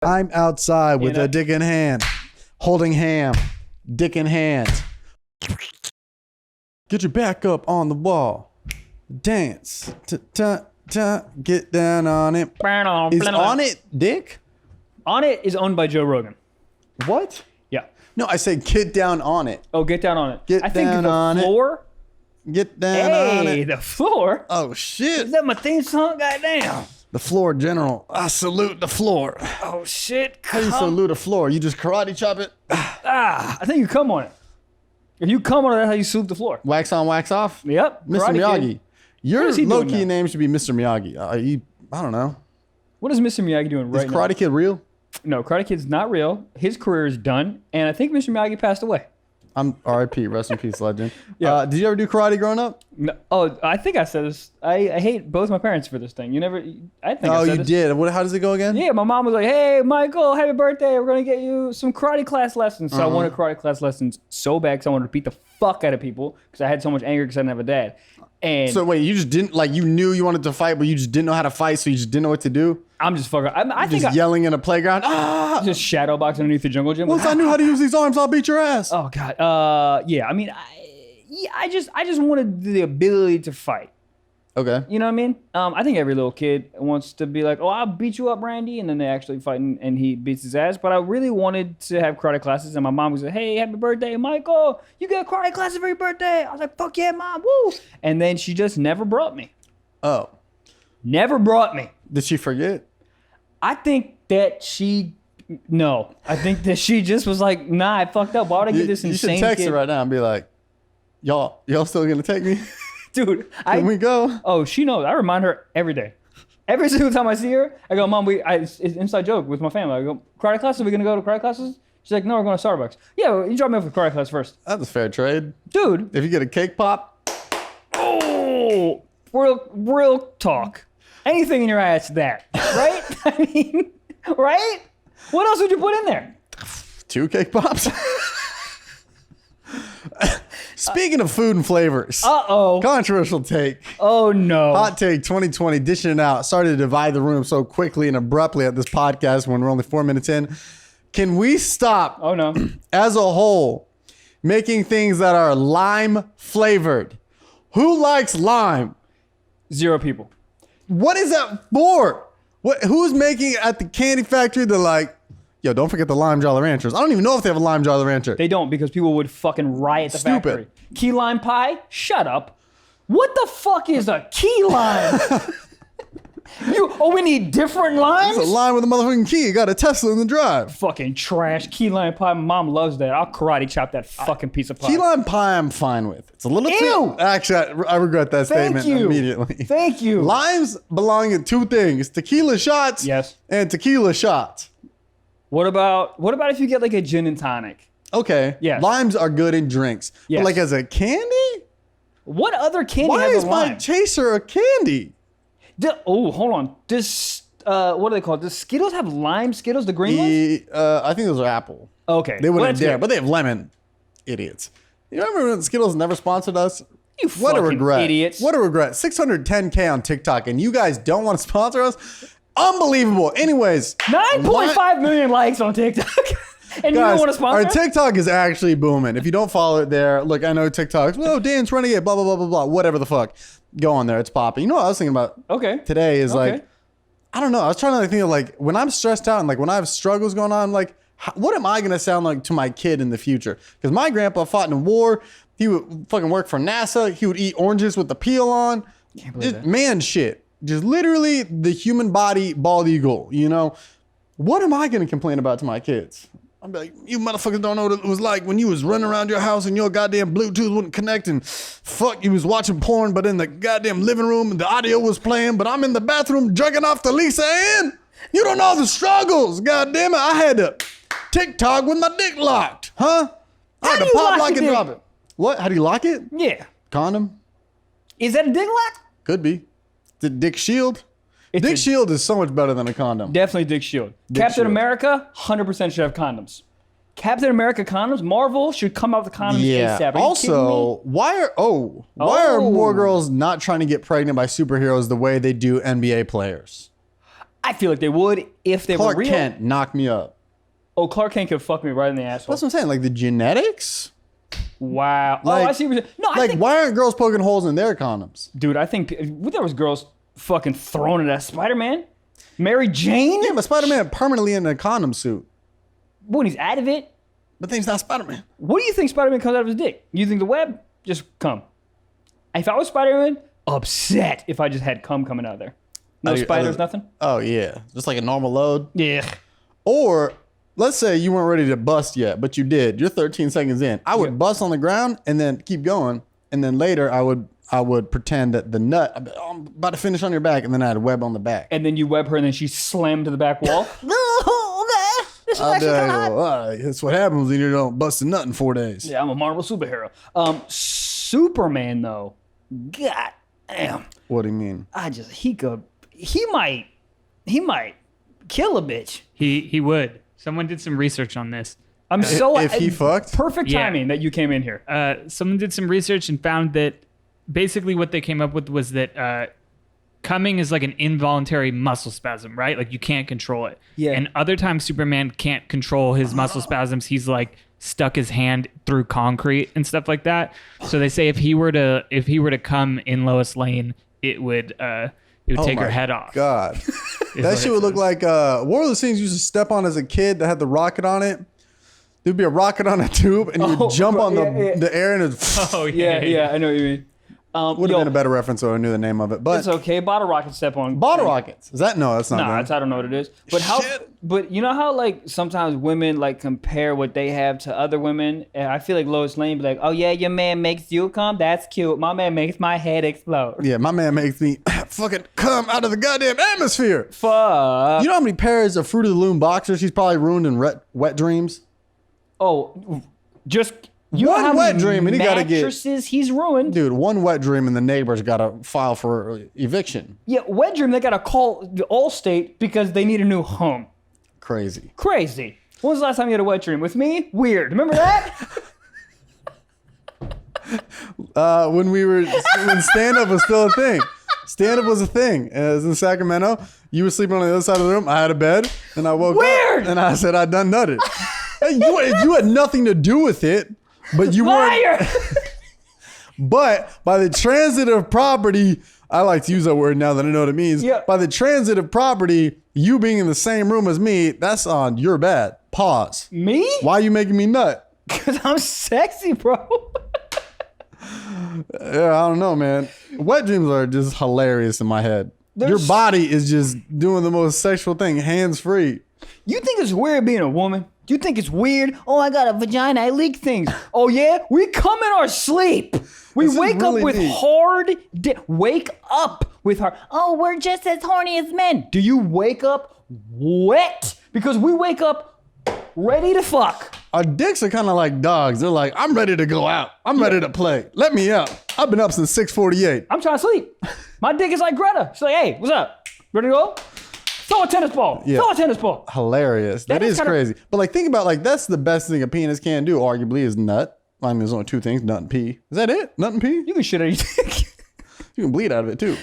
I'm outside with a dick in hand, holding ham, dick in hand. Get your back up on the wall. Dance. Get down on it. Is On It dick? On It is owned by Joe Rogan. What? Yeah. No, I said get down on it. Oh, Get Down on It. Get I think down on it. the floor. Get down on it. Hey, the floor. Oh, shit. Is that my theme song? Goddamn. The floor general. I salute the floor. Oh shit. How do you salute a floor? You just karate chop it? I think you come on it. If you come on it, that's how you salute the floor. Wax on, wax off? Yep. Mr. Karate Miyagi. Kid. Your he doing low-key now? name should be Mr. Miyagi. I don't know. What is Mr. Miyagi doing right Is Karate Kid real? now? No, Karate Kid's not real. His career is done, and I think Mr. Miyagi passed away. I'm R.I.P. Rest in peace, legend. Yeah. Did you ever do karate growing up? No, I think I said this. I hate both my parents for this thing. I think I Oh, said you this. did. How does it go again? Yeah, my mom was like, "Hey, Michael, happy birthday! We're gonna get you some karate class lessons." So I wanted karate class lessons so bad because I wanted to beat the fuck out of people because I had so much anger because I didn't have a dad. And So wait, you just didn't you knew you wanted to fight, but you just didn't know how to fight, so you just didn't know what to do. I'm just fucking. I think Just yelling in a playground. Ah! just shadow boxing underneath the jungle gym. Once I knew how to use these arms, I'll beat your ass. Oh god. Yeah. I mean, I just wanted the ability to fight. Okay. You know what I mean? I think every little kid wants to be like, "Oh, I'll beat you up, Randy," and then they actually fight and he beats his ass. But I really wanted to have karate classes, and my mom was like, "Hey, happy birthday, Michael! You get karate classes for your birthday." I was like, "Fuck yeah, mom! Woo!" And then she just never brought me. Oh. Never brought me. Did she forget? I think that I think that she just was like, "Nah, I fucked up. Why would I get this You insane should text kid?" her right now and be like, y'all still gonna take me? Dude, Can we go? Oh, she knows. I remind her every day. Every single time I see her, I go, "Mom, it's an inside joke with my family." I go, "Karate classes? Are we going to go to karate classes?" She's like, "No, we're going to Starbucks." Yeah, well, you drop me off at karate class first. That's a fair trade. Dude. If you get a cake pop. Oh, real talk. Anything in your ass, that. Right? I mean, right? What else would you put in there? 2 cake pops. Speaking of food and flavors. Uh-oh. Controversial take. Oh, no. Hot take 2020, dishing it out. Started to divide the room so quickly and abruptly at this podcast when we're only 4 minutes in. Can we stop, Oh, no. as a whole, making things that are lime flavored? Who likes lime? 0 people. What is that for? Who's making it at the candy factory? They're like, yo, don't forget the lime Jolly Ranchers. I don't even know if they have a lime Jolly Rancher. They don't because people would fucking riot the Stupid. factory. Key lime pie? Shut up. What the fuck is a key lime? We need different limes? It's a lime with a motherfucking key. You got a Tesla in the drive. Fucking trash. Key lime pie. My mom loves that. I'll karate chop that fucking piece of pie. Key lime pie, I'm fine with. It's a little Ew. too. Actually, I regret that statement immediately. Thank you. Limes belong in 2 things: tequila shots, Yes. and tequila shots. What about if you get like a gin and tonic? Okay. Yes. Limes are good in drinks, Yes. but like as a candy, What other candy why has is a my lime? chaser a candy? Hold on. What are they called? Does Skittles have lime Skittles, the green ones? I think those are apple. Okay. They wouldn't that's dare, good. but they have lemon. Idiots. You remember when Skittles never sponsored us? You What a fucking regret. idiots. What a regret. 610K on TikTok, and you guys don't want to sponsor us? Unbelievable. Anyways. 9.5 million likes on TikTok. And you don't want to sponsor our us? TikTok is actually booming. If you don't follow it there, look, I know TikTok's, Dance Renegade, blah, blah, blah, blah, blah, whatever the fuck. Go on there. It's popping. You know what I was thinking about Okay. today is Okay. like, I don't know. I was trying to think of like, when I'm stressed out and like when I have struggles going on, like, what am I going to sound like to my kid in the future? Because my grandpa fought in a war. He would fucking work for NASA. He would eat oranges with the peel on. Can't believe Just that. man shit. Just literally the human body bald eagle, you know? What am I going to complain about to my kids? I'm like, you motherfuckers don't know what it was like when you was running around your house and your goddamn Bluetooth wouldn't connect and fuck, you was watching porn, but in the goddamn living room the audio was playing, but I'm in the bathroom jerking off to Lisa Ann. You don't know the struggles. God damn it. I had to TikTok with my dick locked. Huh? I How had do to you pop, lock lock, your and dick? drop it. What? How do you lock it? Yeah. Condom? Is that a dick lock? Could be. The Dick Shield? It's Dick a- Shield is so much better than a condom. Definitely Dick Shield. Dick Captain Shield. America, 100% should have condoms. Captain America condoms? Marvel should come out with condoms Yeah. ASAP. Are you kidding me? Also, why are more girls not trying to get pregnant by superheroes the way they do NBA players? I feel like they would if they Clark were real. Kent knocked me up. Oh, Clark Kent could fuck me right in the asshole. That's what I'm saying. Like the genetics. Wow. Like, I see what you're saying. No, I Like, think, why aren't girls poking holes in their condoms? dude, I think there was girls fucking throwing it at Spider-Man. Mary Jane? Yeah, but Spider-Man permanently in a condom suit. When he's out of it? But then he's not Spider-Man. What do you think Spider-Man comes out of his dick? You think the web? Just cum. If I was Spider-Man, upset if I just had cum coming out of there. No spiders, nothing? Oh, yeah. Just like a normal load. Yeah. Or let's say you weren't ready to bust yet, but you did. You're 13 seconds in. I would bust on the ground and then keep going. And then later I would pretend that the nut, I'm about to finish on your back, and then I had a web on the back. And then you web her and then she slammed to the back wall. Oh, okay. This is I'll be actually like, kind of hot. well, that's what happens when you don't bust a nut in 4 days. Yeah, I'm a Marvel superhero. Superman, though. God damn. What do you mean? He might kill a bitch. He would. Someone did some research on this. I'm so if he fucked? Perfect Yeah. timing that you came in here. Someone did some research and found that basically what they came up with was that coming is like an involuntary muscle spasm, right? Like you can't control it. Yeah. And other times Superman can't control his muscle spasms. He's like stuck his hand through concrete and stuff like that. So they say if he were to come in Lois Lane, it would take her head off. God. That shit would look like, what were those things you used to step on as a kid that had the rocket on it? There'd be a rocket on a tube and you would jump on the air and it Oh Yeah, I know what you mean. would have been a better reference so I knew the name of it. But It's okay. Bottle rocket step on. bottle rockets. Is that? No, that's not Nah, good. I don't know what it is. But Shit. But you know how like sometimes women like compare what they have to other women, and I feel like Lois Lane be like, "Oh yeah, your man makes you come. That's cute. My man makes my head explode." Yeah, my man makes me fucking come out of the goddamn atmosphere. Fuck. You know how many pairs of Fruit of the Loom boxers he's probably ruined in wet dreams? Oh, just you One know how wet many dream and he gotta get- mattresses he's ruined. Dude, one wet dream and the neighbors got to file for eviction. Yeah, wet dream. They gotta call the Allstate because they need a new home. Crazy. Crazy. When was the last time you had a wet dream with me? Weird. Remember that? When stand-up was still a thing. Stand-up was a thing. It was in Sacramento. You were sleeping on the other side of the room. I had a bed, and I woke Weird. up, and I said, I done nutted. Hey, you had nothing to do with it, but you weren't. Liar. But by the transitive property, I like to use that word now that I know what it means. Yeah. By the transitive property, you being in the same room as me, that's on your bad. Pause. Me? Why are you making me nut? Because I'm sexy, bro. Yeah, I don't know, man. Wet dreams are just hilarious in my head. Your There's- body is just doing the most sexual thing, hands free. You think it's weird being a woman? Do you think it's weird? Oh, I got a vagina. I leak things. Oh, yeah? We come in our sleep. We This is wake really up with deep. hard... wake up with hard... Oh, we're just as horny as men. Do you wake up wet? Because we wake up ready to fuck. Our dicks are kind of like dogs. They're like, I'm ready to go out. I'm ready to play. Let me out. I've been up since 6:48. I'm trying to sleep. My dick is like Greta. She's like, hey, what's up? Ready to go? Throw a tennis ball. Yeah. Throw a tennis ball. Hilarious. That is kinda- crazy. But like, think about like, that's the best thing a penis can do, arguably, is nut. I mean, there's only two things, nut and pee. Is that it? Nut and pee? You can shit on your dick. You can bleed out of it too.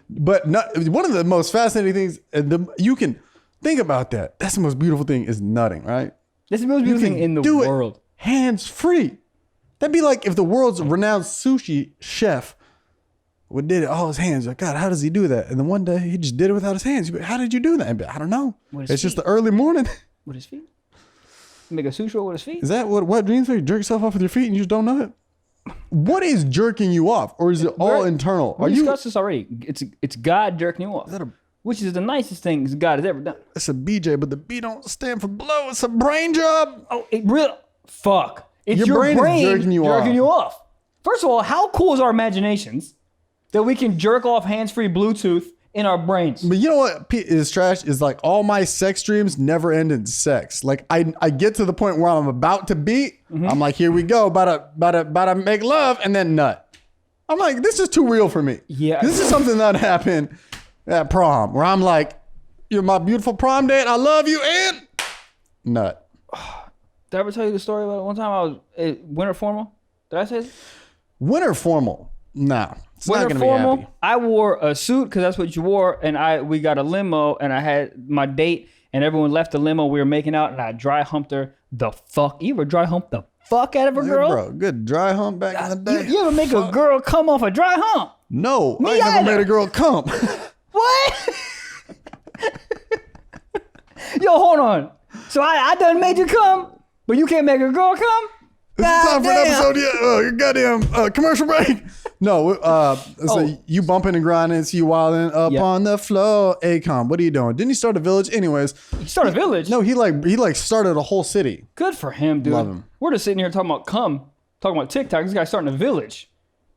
But one of the most fascinating things, you can think about that. That's the most beautiful thing is nutting, right? That's the most beautiful thing in the do world. it hands free. That'd be like if the world's renowned sushi chef would did it all his hands. Like, God, how does he do that? And then one day he just did it without his hands. You'd be like, how did you do that? I'd be like, I don't know. With It's his just the early morning. With his feet? Make a sushi roll with his feet? Is that what dreams are? You jerk yourself off with your feet and you just don't know it? What is jerking you off? Or is it all internal? We Are you? discussed this already. It's God jerking you off. Which is the nicest thing God has ever done. It's a BJ, but the B don't stand for blow. It's a brain job. Oh, it really... Fuck. It's Your brain is jerking you off. First of all, how cool is our imaginations that we can jerk off hands-free Bluetooth in our brains? But you know what is trash is like all my sex dreams never end in sex. Like I get to the point where I'm about to beat. I'm like, here we go, about to make love and then nut. I'm like, this is too real for me. Yeah. This is something that happened at prom where I'm like, you're my beautiful prom date. I love you and nut. Did I ever tell you the story about one time I was at winter formal? Did I say this? Winter formal. Nah. It's not Winter gonna be formal. happy. I wore a suit because that's what you wore, and we got a limo, and I had my date, and everyone left the limo. We were making out, and I dry humped her the fuck. You ever dry hump the fuck out of a girl? Bro, good dry hump back in the day. You ever make a girl come off a dry hump? No, Me I ain't never either. made a girl come. What? Yo, hold on. So I done made you come, but you can't make a girl come? Is it time for an Goddamn. episode yet? Your goddamn commercial break. No, so you bumping and grinding, see you wilding up Yeah. on the floor. Acom, what are you doing? Didn't he start a village? Anyways, You start a village? no, he like started a whole city. Good for him, dude. Love him. We're just sitting here talking about TikTok. This guy's starting a village.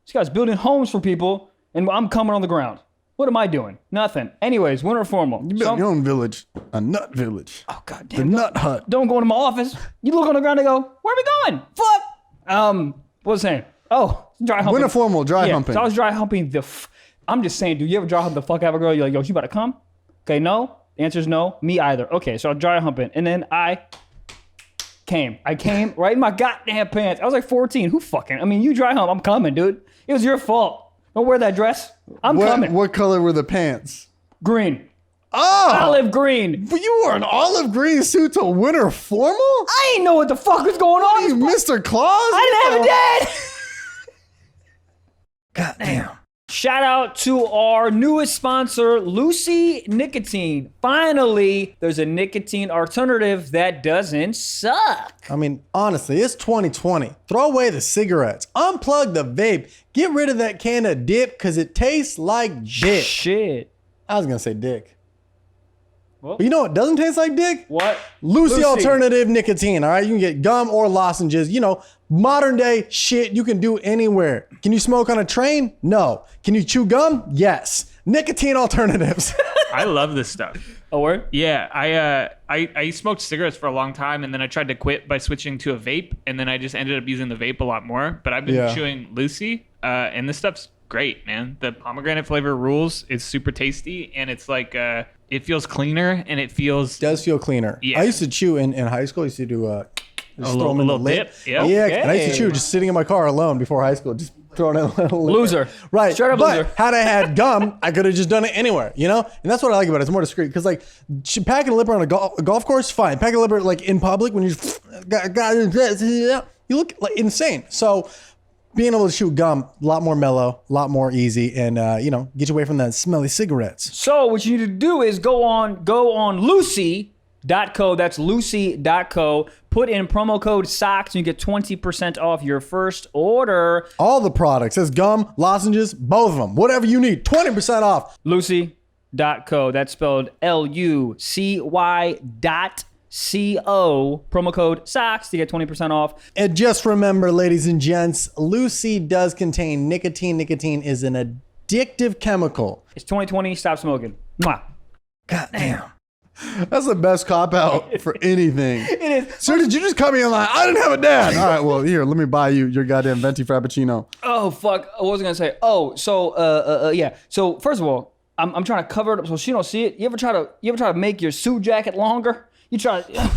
This guy's building homes for people, and I'm coming on the ground. What am I doing? Nothing. Anyways, winter formal. You built your own village, a nut village, Oh, God the damn. nut hut. Don't go into my office. You look on the ground and go, where are we going? Fuck. What was I saying? Oh, dry humping. Winter formal, dry humping. So I was dry humping I'm just saying, dude, you ever dry hump the fuck out of a girl? You're like, yo, she about to come? Okay, no. The answer is no. Me either. Okay, so I was dry humping. And then I came right in my goddamn pants. I was like 14. Who fucking? I mean, you dry hump. I'm coming, dude. It was your fault. Don't wear that dress. I'm coming. What color were the pants? Green. Oh, Olive green. but you wore an olive green suit to winter formal? I ain't know what the fuck was going on. You Mr. Claus? I didn't have a dad. God damn. Shout out to our newest sponsor, Lucy Nicotine. Finally, there's a nicotine alternative that doesn't suck. I mean, honestly, it's 2020. Throw away the cigarettes. Unplug the vape. Get rid of that can of dip because it tastes like dick. Shit. I was going to say dick. Well- But you know what doesn't taste like dick? What? Lucy alternative nicotine, all right? You can get gum or lozenges. You know, modern day shit you can do anywhere. Can you smoke on a train? No. Can you chew gum? Yes. Nicotine alternatives. I love this stuff. A word? Yeah, I smoked cigarettes for a long time, and then I tried to quit by switching to a vape, and then I just ended up using the vape a lot more. But I've been Yeah. chewing Lucy, and this stuff's great, man. The pomegranate flavor rules. It's super tasty, and it's like it feels cleaner, and it feels Does feel cleaner. Yeah. I used to chew in high school. I used to do just throw 'em in little the lip. dip. Yep. Yeah, and I used to Okay. chew just sitting in my car alone before high school, just throwing in a little lip. Loser. Right. Straight up but loser. had I had gum, I could have just done it anywhere, you know? And that's what I like about it. It's more discreet. Because, like, packing a lipper on a golf course, fine. Packing a lipper, like, in public, when you just, you look like insane. So, being able to chew gum, a lot more mellow, a lot more easy, and, you know, get you away from that smelly cigarettes. So what you need to do is go on Lucy.co. That's Lucy.co. Put in promo code SOCKS and you get 20% off your first order. All the products. There's gum, lozenges, both of them. Whatever you need, 20% off. Lucy.co. That's spelled LUCY.CO. Promo code SOCKS to get 20% off. And just remember, ladies and gents, Lucy does contain nicotine. Nicotine is an addictive chemical. It's 2020. Stop smoking. Mwah. God damn. That's the best cop out for anything. It is. Sir, did you just come in line? I didn't have a dad. All right, well, here, let me buy you your goddamn venti frappuccino. Oh, fuck. What was I going to say? Oh, so, yeah. So, first of all, I'm trying to cover it up so she don't see it. You ever try to make your suit jacket longer? You try to...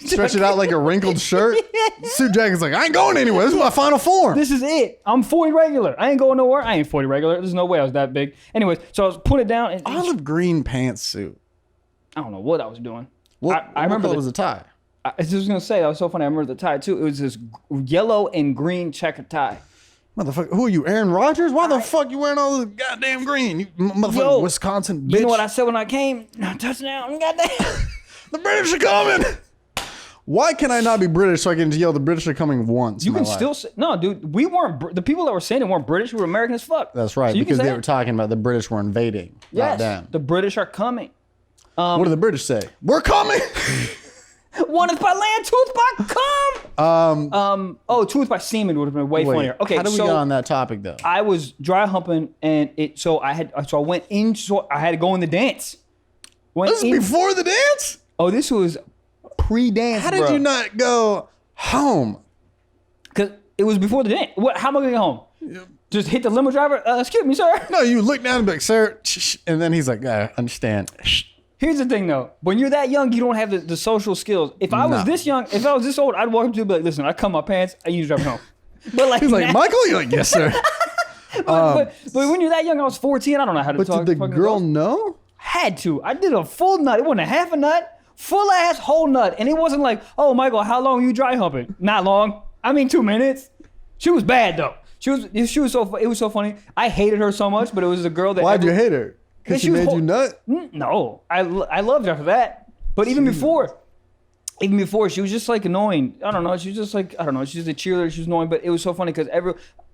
Stretch it out like a wrinkled shirt. Suit jacket's like, I ain't going anywhere. This is my final form. This is it. I'm 40 regular. I ain't going nowhere. I ain't 40 regular. There's no way I was that big. Anyways, so I was putting it down. And Olive green pantsuit. I don't know what I was doing. What, I remember what color was the tie? I was just going to say, that was so funny. I remember the tie, too. It was this yellow and green checkered tie. Motherfucker, who are you, Aaron Rodgers? Why the fuck you wearing all this goddamn green? You motherfucking Yo, Wisconsin bitch. You know what I said when I came? No, touchdown. Goddamn. The British are coming. Why can I not be British so I can just yell the British are coming once? You in my can life? still say, no, dude, we weren't, the people that were saying it weren't British, we were American as fuck. That's right, So you can because say they it. were talking about the British were invading. Yes, Goddamn. the British are coming. What do the British say? We're coming. One is by land, two is by come. Oh, two is by semen would have been way Wait, funnier. Okay, how do we so get on that topic though? I was dry humping, and I went in, so I had to go in the dance. Went This is in- before the dance? Oh, this was pre-dance. How did you not go home? Because it was before the dance. What? How am I gonna get home? Just hit the limo driver. Excuse me, sir. No, you look down and be like, sir, and then he's like, I understand. Here's the thing, though. When you're that young, you don't have the social skills. If I was No. this young, if I was this old, I'd walk up to you and be like, listen, I cut my pants. I need you to drive me home. But like, He's like, now- Michael? You're like, yes, sir. But when you're that young, I was 14. I don't know how to But talk. did the fucking girl girls. know? Had to. I did a full nut. It wasn't a half a nut, full ass whole nut, and it wasn't like, oh Michael, how long you dry humping? Not long. I mean 2 minutes. She was bad though. She was so. It was so funny. I hated her so much, but it was a girl that. Why'd you hate her? Because she was made you nut? No, I loved her for that. But even before, she was just like annoying. I don't know. She was just like, I don't know. She's a cheerleader. She was annoying, but it was so funny because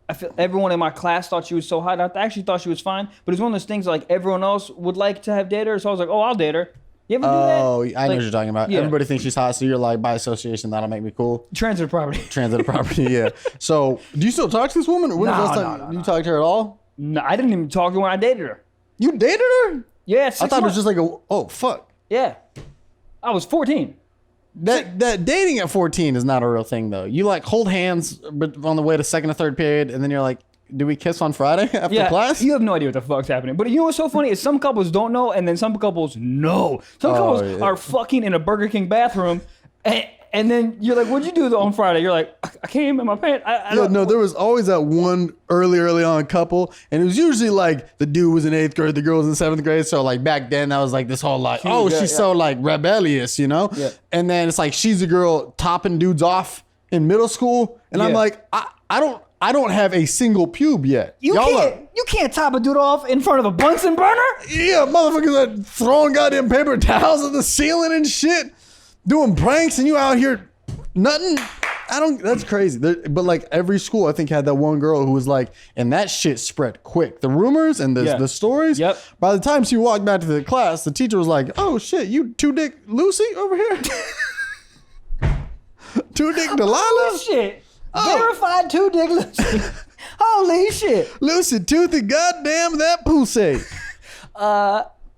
I feel everyone in my class thought she was so hot. I actually thought she was fine, but it's one of those things like everyone else would like to have dated her. So I was like, oh, I'll date her. You ever do that? Oh, I know what you're talking about. Yeah. Everybody thinks she's hot, so you're like, by association, that'll make me cool. Transitive property. Transitive property, yeah. So, do you still talk to this woman? Or when was the last time you talked to her at all? No, I didn't even talk to her when I dated her. You dated her? Yeah, I thought it was just like oh, fuck. Yeah. I was 14. That dating at 14 is not a real thing, though. You like hold hands on the way to second or third period, and then you're like, do we kiss on Friday after class? You have no idea what the fuck's happening. But you know what's so funny is some couples don't know, and then some couples know. Some couples are fucking in a Burger King bathroom, and then you're like, what'd you do on Friday? You're like, I came in my pants. There was always that one early on couple, and it was usually like the dude was in 8th grade, the girl was in 7th grade. So like back then, that was like this whole like, she's so like rebellious, you know? Yeah. And then it's like she's a girl topping dudes off in middle school, and I'm like, I don't have a single pube yet. You can't top a dude off in front of a Bunsen burner? Yeah, motherfuckers are throwing goddamn paper towels at the ceiling and shit, doing pranks, and you out here nutting. That's crazy. But like every school, I think, had that one girl who was like, and that shit spread quick. The rumors and the stories. Yep. By the time she walked back to the class, the teacher was like, oh shit, you two dick Lucy over here? Two dick Delilah? Holy shit. Verified 2 dick Lucy. Holy shit. Lucy Toothy, goddamn that pussy.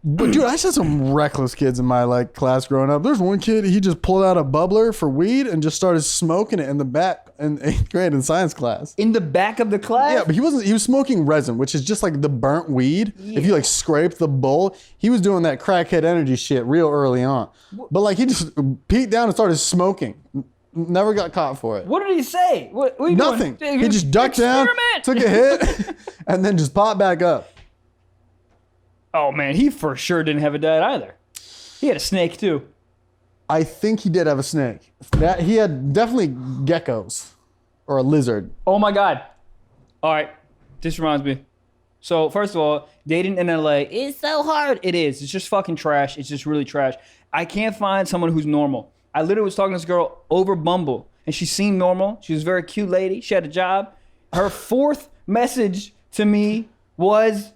But dude, I just had some reckless kids in my like class growing up. There's one kid, he just pulled out a bubbler for weed and just started smoking it in the back in 8th grade in science class. In the back of the class? Yeah, but he was smoking resin, which is just like the burnt weed. Yeah. If you like scrape the bowl, he was doing that crackhead energy shit real early on. But like he just peeked down and started smoking. Never got caught for it. What did he say? What are you Nothing. doing? He just ducked down, took a hit, and then just popped back up. Oh man, he for sure didn't have a diet either. He had a snake too. I think he did have a snake. He had definitely geckos or a lizard. Oh my god. All right, this reminds me. So first of all, dating in LA is so hard. It is. It's just fucking trash. It's just really trash. I can't find someone who's normal. I literally was talking to this girl over Bumble, and she seemed normal. She was a very cute lady. She had a job. Her 4th message to me was,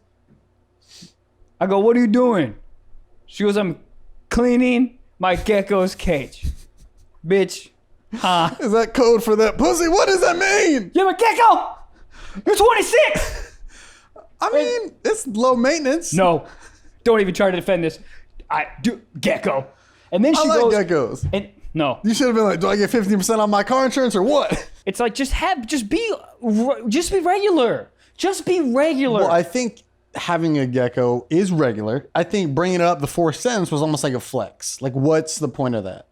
I go, what are you doing? She goes, I'm cleaning my gecko's cage. Bitch, huh? Is that code for that pussy? What does that mean? You have a gecko? You're 26! I mean, it's low maintenance. No, don't even try to defend this. I do, gecko. And then she goes, geckos. And no. You should have been like, do I get 15% on my car insurance or what? It's like, just be regular. Just be regular. Well, I think having a gecko is regular. I think bringing it up the 4th sentence was almost like a flex. Like, what's the point of that?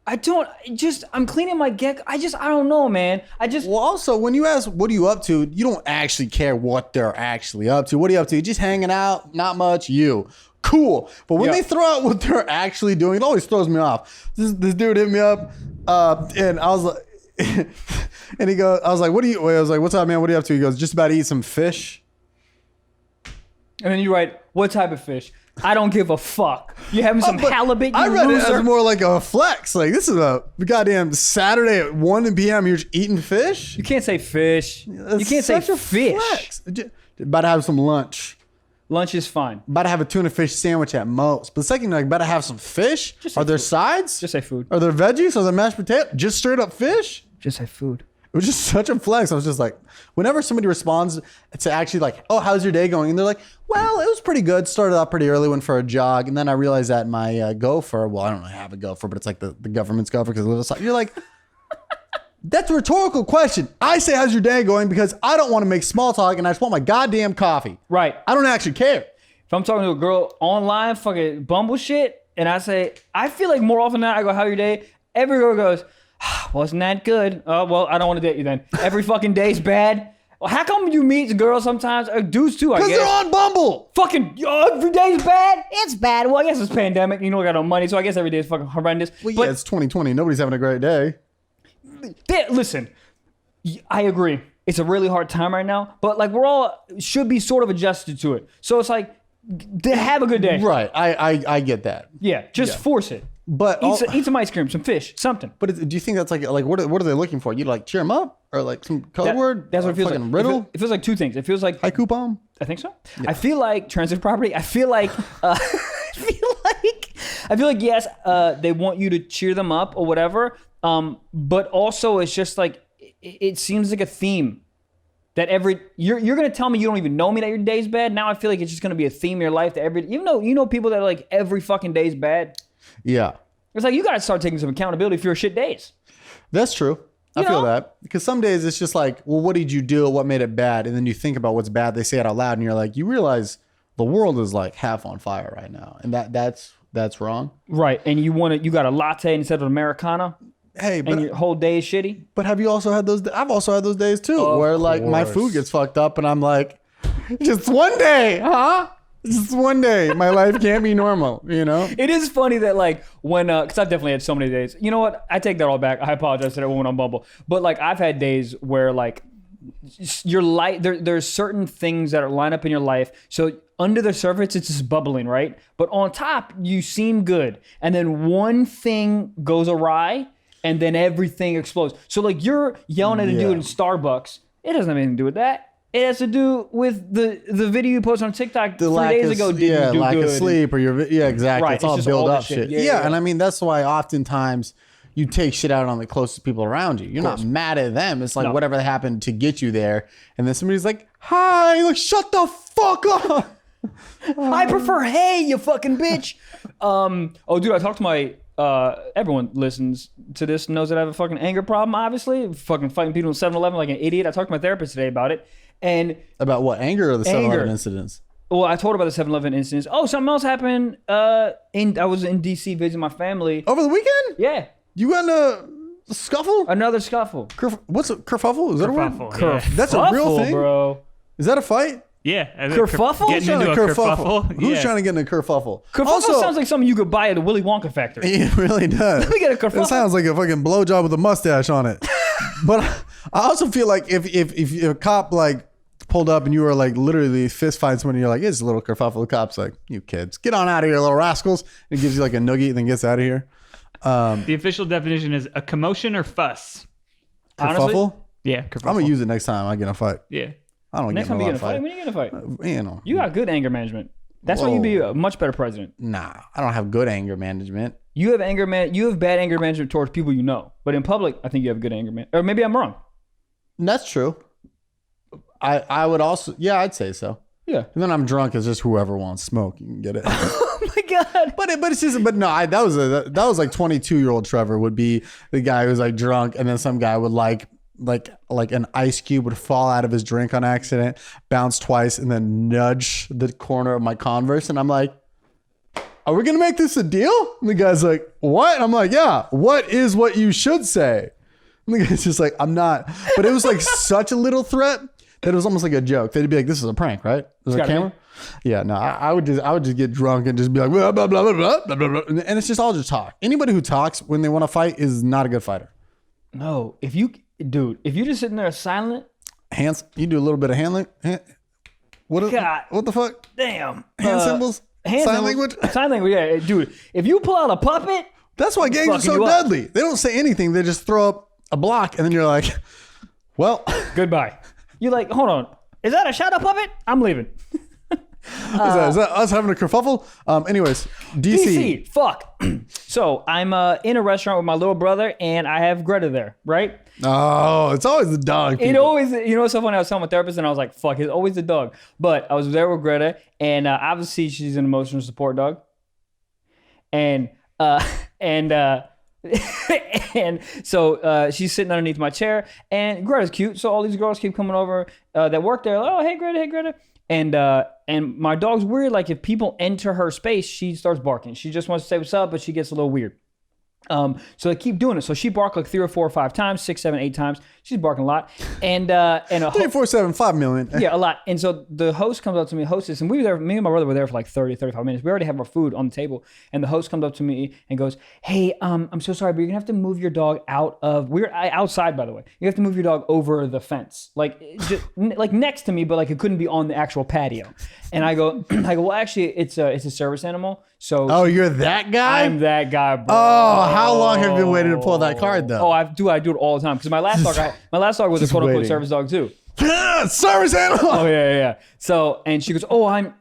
I'm cleaning my gecko. I don't know, man. Well, also, when you ask, what are you up to? You don't actually care what they're actually up to. What are you up to? You're just hanging out, not much, you. Cool. But when they throw out what they're actually doing, it always throws me off. This dude hit me up, and I was like, and he goes, I was like, what's up, man? What are you up to? He goes, just about to eat some fish. And then you write, what type of fish? I don't give a fuck. You having some halibut, you I read loser? it as more like a flex. Like, this is a goddamn Saturday at 1 p.m. You're just eating fish? You can't say fish. You can't say fish. Flex. About to have some lunch. Lunch is fine. About to have a tuna fish sandwich at most. But the second, like, about to have some fish. Are there sides? Just say food. Are there veggies? Are there mashed potato? Just straight up fish? Just say food. It was just such a flex. I was just like, whenever somebody responds to actually like, oh, how's your day going? And they're like, well, it was pretty good. Started out pretty early, went for a jog. And then I realized that my gopher, well, I don't really have a gopher, but it's like the government's gopher because it lives outside. You're like, that's a rhetorical question. I say, how's your day going? Because I don't want to make small talk and I just want my goddamn coffee. Right. I don't actually care. If I'm talking to a girl online, fucking Bumble shit, and I say, I feel like more often than not, I go, how your day? Every girl goes, wasn't that good? Oh, well, I don't want to date you then. Every fucking day's bad. Well, how come you meet girls sometimes, or dudes too, I Because guess? they're on Bumble. Fucking every day's bad? It's bad. Well, I guess it's pandemic. You know, I got no money, so I guess every day is fucking horrendous. Well, yeah, But it's 2020. Nobody's having a great day. listen, I agree. It's a really hard time right now, but like we're all should be sort of adjusted to it. So it's like, have a good day. Right. I get that. Yeah, just force it. But Eat some ice cream, some fish, something. do you think that's like what are they looking for? You like cheer them up or like some code word? That's what it feels fucking like. riddle. It feels like two things. It feels like Haiku poem. I think so. Yeah. I feel like transitive property. I feel like I feel like yes, they want you to cheer them up or whatever. But also it's just like it seems like a theme that you're gonna tell me you don't even know me that your day's bad. Now I feel like it's just gonna be a theme in your life that you know people that are like every fucking day's bad. Yeah. It's like you gotta start taking some accountability for your shit days. That's true. I feel know? that. Because some days it's just like, well, what did you do? What made it bad? And then you think about what's bad. They say it out loud and you're like, you realize the world is like half on fire right now. And that's wrong. Right. And you got a latte instead of Americano. Hey, And your whole day is shitty. but have you also had those? I've also had those days too, where like my food gets fucked up and I'm like, just one day, huh? Just one day. My life can't be normal, you know? It is funny that like when, cause I've definitely had so many days. You know what? I take that all back. I apologize to everyone on Bumble. But like I've had days where like your life, there's certain things that are line up in your life. So under the surface, it's just bubbling, right? But on top, you seem good. And then one thing goes awry and then everything explodes. So like you're yelling at a dude in Starbucks. It doesn't have anything to do with that. It has to do with the video you posted on TikTok 3 days ago. Didn't do lack good. of sleep or exactly. Right, It's all just build all up the shit. shit. Yeah. And I mean that's why oftentimes you take shit out on the closest people around you. You're not mad at them. It's like whatever happened to get you there. And then somebody's like, "Hi," like shut the fuck up. I prefer hey, you fucking bitch. Oh, dude, I talked to my. Everyone listens to this knows that I have a fucking anger problem. Obviously, fucking fighting people in 7-Eleven like an idiot. I talked to my therapist today about it, and About what? Anger or the 7-Eleven Anger. incidents? well, I told her about the 7-Eleven incidents. Oh, something else happened. I was in DC visiting my family. Over the weekend? Yeah, You got in a scuffle? another scuffle. What's a kerfuffle? Is that a word? Kerfuffle, yeah. That's a real Kerfuffle, thing? bro. Is that a fight? Yeah. Kerfuffle? Getting Trying into to a kerfuffle. Who's Yeah. trying to get in a kerfuffle? Kerfuffle sounds like something you could buy at the Willy Wonka factory. It really does. Let me get a kerfuffle. It sounds like a fucking blowjob with a mustache on it. But I also feel like if a cop like pulled up and you were like literally fist fighting someone and you're like, it's a little kerfuffle. The cop's like, you kids, get on out of here, little rascals. And it gives you like a noogie and then gets out of here. The official definition is a commotion or fuss. Honestly? Kerfuffle? Yeah, I'm kerfuffle. going to use it next time I get in a fight. Yeah. I don't Next get time in you a get in a lot fight, of when you get in a fight, You know. you got good anger management. That's why you'd be a much better president. Nah, I don't have good anger management. You have you have bad anger management towards people you know, but in public, I think you have good anger management. Or maybe I'm wrong. That's true. I would also, yeah, I'd say so. Yeah. And then I'm drunk. It's just whoever wants smoke, you can get it. Oh my god. But it's just, but no, that was like 22-year-old Trevor would be the guy who's like drunk, and then some guy would like an ice cube would fall out of his drink on accident, bounce twice, and then nudge the corner of my Converse, and I'm like, "Are we gonna make this a deal?" And the guy's like, "What?" And I'm like, "Yeah, what is what you should say?" And the guy's just like, "I'm not," but it was like such a little threat that it was almost like a joke. They'd be like, "This is a prank, right? There's a gotta camera." Yeah, no, I would just get drunk and just be like, blah, blah, blah, blah, blah, blah, blah, blah. And it's just all just talk. Anybody who talks when they want to fight is not a good fighter. No, if you just sitting there silent, Hands, you do a little bit of what God. the fuck? damn. Hand symbols? Hand Sign symbols- language? Sign language, yeah, dude. If you pull out a puppet, That's why gangs are Fucking so you up. deadly. They don't say anything. They just throw up a block and then you're like, well, goodbye. You're like, hold on, is that a shadow puppet? I'm leaving. is that us having a kerfuffle? Anyways, DC. Fuck. So I'm in a restaurant with my little brother, and I have Greta there, right? Oh, it's always the dog. It people. always, you know, what's so funny. I was telling my therapist, and I was like, "Fuck, it's always the dog." But I was there with Greta, and obviously she's an emotional support dog, and and so she's sitting underneath my chair, and Greta's cute. So all these girls keep coming over that work there. Like, oh, hey Greta, and my dog's weird. Like if people enter her space, she starts barking. She just wants to say what's up, but she gets a little weird. So they keep doing it. So she barked like 3 or 4 or 5 times, 6, 7, 8 times. She's barking a lot. And a 3, 4, 7, 5 million. yeah, a lot. And so the host comes up to me, hostess, and we were there, me and my brother were there for like 30, 35 minutes. We already have our food on the table. And the host comes up to me and goes, hey, I'm so sorry, but you're gonna have to move your dog out of, we're outside, by the way. You have to move your dog over the fence. Like, just, like next to me, but like it couldn't be on the actual patio. And I go, well, actually, it's a service animal. So Oh, you're that guy? I'm that guy, bro. Oh, how long have you been waiting to pull that card, though? Oh, I do it all the time. Because my last dog was a quote unquote waiting. service dog too. Service animal! Oh yeah. So, and she goes, oh, I'm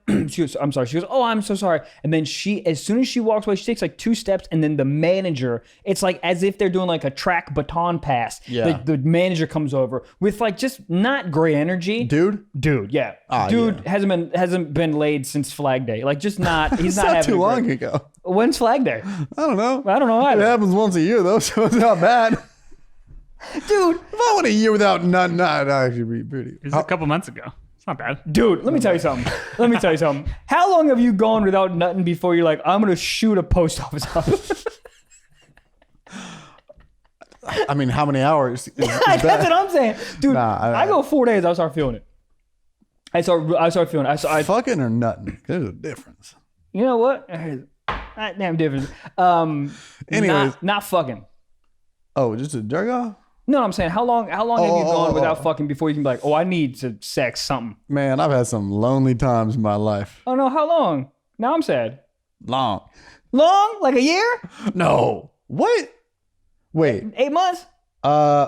sorry. She goes, oh, I'm so sorry. And then as soon as she walks away, she takes like 2 steps, and then the manager, it's like as if they're doing like a track baton pass. Yeah. The manager comes over with like just not great energy. Dude? Yeah. Ah, Dude yeah. hasn't been laid since Flag Day. Like just not. He's It's not not having too a great- long ago. When's Flag Day? I don't know. I don't know It either. happens once a year, though, so it's not bad. Dude, If I went a year without nut, that'd actually be pretty. It was a couple months ago. It's not bad. let me tell you something. How long have you gone without nutting before you're like, I'm gonna shoot a post office up? I mean, how many hours is That's that? what I'm saying, dude. Nah, I go 4 days. I start feeling it. I start feeling it. I Fucking or nutting? There's a difference. you know what? That damn difference. Anyways. not fucking. Oh, just a jerk off? No, I'm saying how long have you gone oh, without oh. fucking before you can be like, oh, I need to sex something. Man, I've had some lonely times in my life. Oh no, how long? Now I'm sad. Long. Long? Like a year? No. What? Wait. 8 months?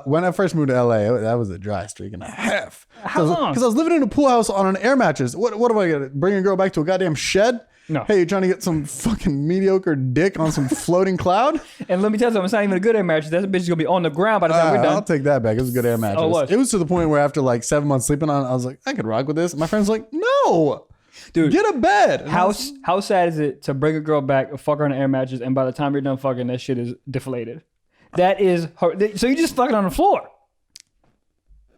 When I first moved to LA, that was a dry streak and a half. How long? Because I was living in a pool house on an air mattress. What am I gonna bring a girl back to a goddamn shed? No. Hey, you're trying to get some fucking mediocre dick on some floating cloud? And let me tell you something, it's not even a good air mattress. That bitch is gonna be on the ground by the time we're I'll done. take that back. It was a good air mattress. Oh, it was. It was to the point where after like 7 months sleeping on it, I was like, I could rock with this. My friend's like, no. Dude, Get a bed. And I was- how sad is it to bring a girl back, fuck her on an air mattress, and by the time you're done fucking, that shit is deflated. That is so you just fucking on the floor.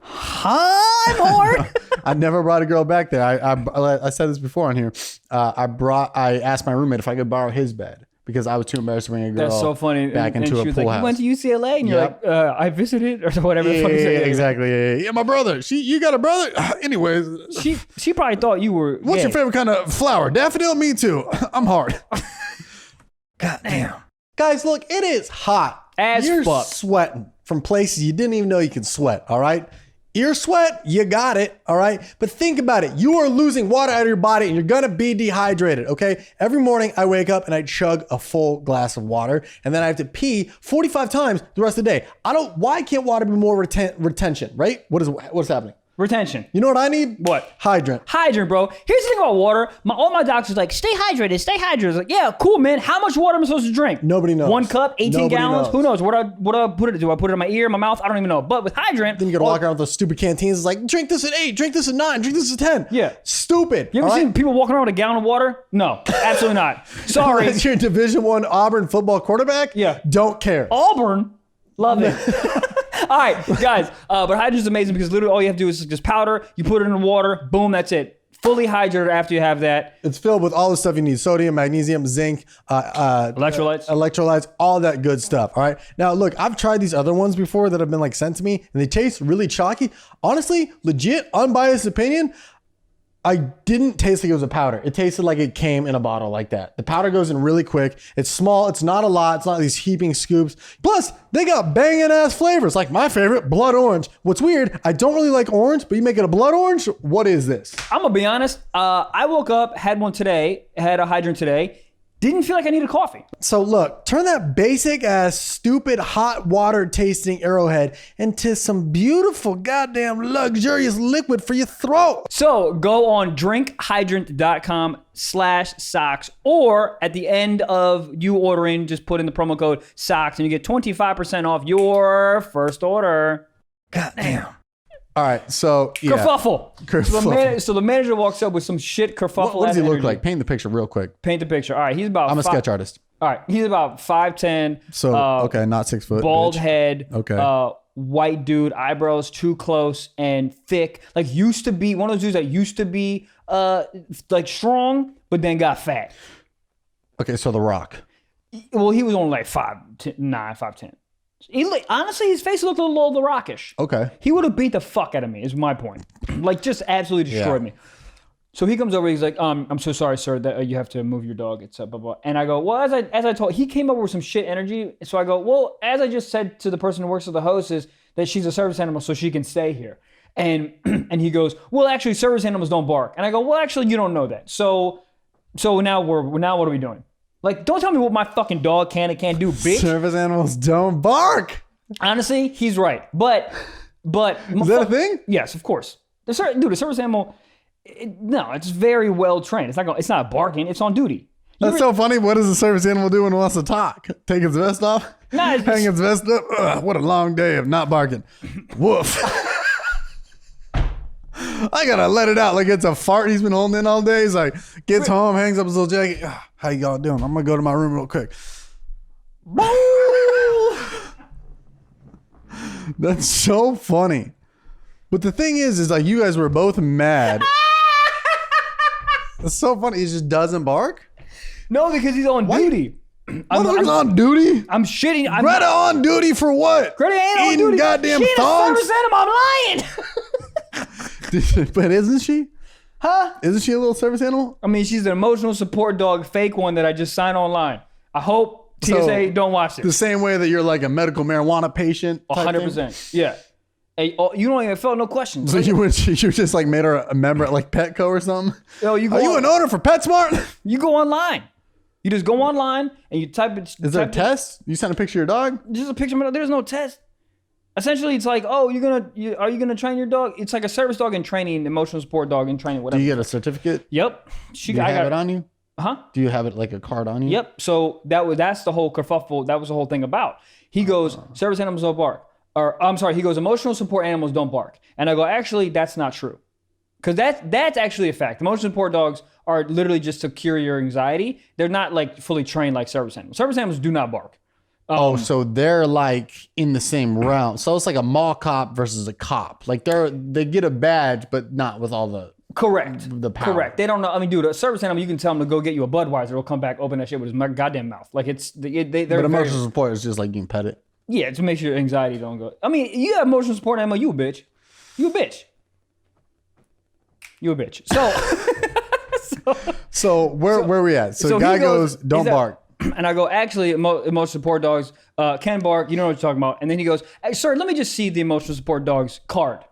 I'm hard. I never brought a girl back there. I said this before on here. I asked my roommate if I could borrow his bed because I was too embarrassed to bring a girl That's so funny. back and into she a was pool like, house. you went to UCLA, and you're Yep. like, I visited or whatever. the Yeah, fuck you say. exactly. Yeah, my brother. You got a brother? Anyways, She probably thought you were. what's gay. your favorite kind of flower? Daffodil? Me too. I'm hard. God damn. Guys, look, it is hot. As You're fuck. sweating from places you didn't even know you could sweat, all right? Ear sweat, you got it, all right? But think about it. You are losing water out of your body and you're gonna be dehydrated, okay? Every morning I wake up and I chug a full glass of water and then I have to pee 45 times the rest of the day. Why can't water be more retention, right? What's happening? Retention. You know what I need? What? Hydrant. Hydrant, bro. Here's the thing about water. All my doctors like, stay hydrated, stay hydrated. It's like, yeah, cool, man. How much water am I supposed to drink? Nobody knows. 1 cup, 18 Nobody gallons. knows. Who knows? What do I put it? Do I put it in my ear, my mouth? I don't even know. But with hydrant, Then you gotta walk around with those stupid canteens. It's like, drink this at 8, drink this at 9, drink this at 10. Yeah. Stupid. You ever all right? seen people walking around with a gallon of water? No, absolutely not. Sorry. Unless you're a Division I Auburn football quarterback? Yeah. Don't care. Auburn, love it. All right, guys. But hydrant's amazing because literally all you have to do is just powder. You put it in the water. Boom, that's it. Fully hydrated after you have that. It's filled with all the stuff you need: sodium, magnesium, zinc, electrolytes, all that good stuff. All right. Now, look, I've tried these other ones before that have been like sent to me, and they taste really chalky. Honestly, legit, unbiased opinion. I didn't taste like it was a powder. It tasted like it came in a bottle like that. The powder goes in really quick. It's small. It's not a lot. It's not these heaping scoops. Plus, they got banging ass flavors. Like my favorite, blood orange. What's weird, I don't really like orange, but you make it a blood orange? What is this? I'm gonna be honest. I woke up, had one today, had a hydrant today. Didn't feel like I needed coffee. So look, turn that basic ass, stupid, hot water tasting Arrowhead into some beautiful, goddamn luxurious liquid for your throat. So go on drinkhydrant.com/socks, or at the end of you ordering, just put in the promo code socks and you get 25% off your first order. Goddamn. All right, so yeah. Kerfuffle. Kerfuffle. So the manager walks up with some shit kerfuffle. What does he ass look energy. like? Paint the picture real quick. Paint the picture. All right, he's about. I'm a sketch artist. All right, he's about 5'10". So okay, not 6 foot. Bald bitch. head. Okay. White dude, eyebrows too close and thick. Like used to be one of those dudes that used to be like strong, but then got fat. Okay, so The Rock. Well, he was only like 5'9", 5'10". Honestly, his face looked a little The Rockish. Okay. He would have beat the fuck out of me, is my point. Like, just absolutely destroyed me. So he comes over, he's like, I'm so sorry, sir, that you have to move your dog. It's blah, blah. And I go, well, as I told, he came over with some shit energy. So I go, well, as I just said to the person who works with the host is that she's a service animal, so she can stay here. And he goes, well, actually, service animals don't bark. And I go, well, actually, you don't know that. So now what are we doing? Like, don't tell me what my fucking dog can and can't do, bitch. Service animals don't bark. Honestly, he's right. But Is that a thing? Yes, of course. The service animal. No, it's very well trained. It's not barking. It's on duty. That's so funny. What does a service animal do when it wants to talk? Take its vest off? Nah, Hang its vest up? Ugh, what a long day of not barking. Woof. I gotta let it out like it's a fart he's been holding in all day. He's like, gets home, hangs up his little jacket. How y'all doing? I'm gonna go to my room real quick. That's so funny. But the thing is like you guys were both mad. It's so funny. He just doesn't bark? No, because he's on duty. Motherfucker's on duty? I'm shitting. Greta on duty for what? Greta ain't on Eating duty. goddamn She's thongs? a service animal. I'm lying. But isn't she? Huh? Isn't she a little service animal? I mean, she's an emotional support dog, fake one that I just signed online. I hope TSA So, don't watch The this. same way that you're like a medical marijuana patient. type thing? 100%. Yeah. Hey, you don't even felt no questions. So you just like made her a member at like Petco or something? Yo, you go Are you an owner for PetSmart? You go online. You just go online and you type it. Is there a test? You send a picture of your dog? Just a picture. There's no test. Essentially, it's like, oh, are you gonna train your dog? It's like a service dog in training, emotional support dog in training, Do whatever. you get a certificate? Yep. Do you have it on you? Huh? Do you have it like a card on you? Yep. So that's the whole kerfuffle. That was the whole thing about. He goes, service animals don't bark. Or I'm sorry, he goes, emotional support animals don't bark. And I go, actually, that's not true. Because that's actually a fact. Emotional support dogs are literally just to cure your anxiety. They're not like fully trained like service animals. Service animals do not bark. So they're like in the same realm. So it's like a mall cop versus a cop. Like they get a badge, but not with all the Correct. the power. Correct. They don't know. I mean, dude, a service animal, you can tell them to go get you a Budweiser. They'll come back, open that shit with his goddamn mouth. Like they're But very, emotional support is just like you can pet it. yeah, to make sure your anxiety don't go. I mean, you have emotional support animal, you a bitch. You a bitch. You a bitch. So where we at? So guy he goes, don't bark. And I go, actually, emotional support dogs can bark. You know what I'm talking about. And then he goes, hey, sir, let me just see the emotional support dog's card.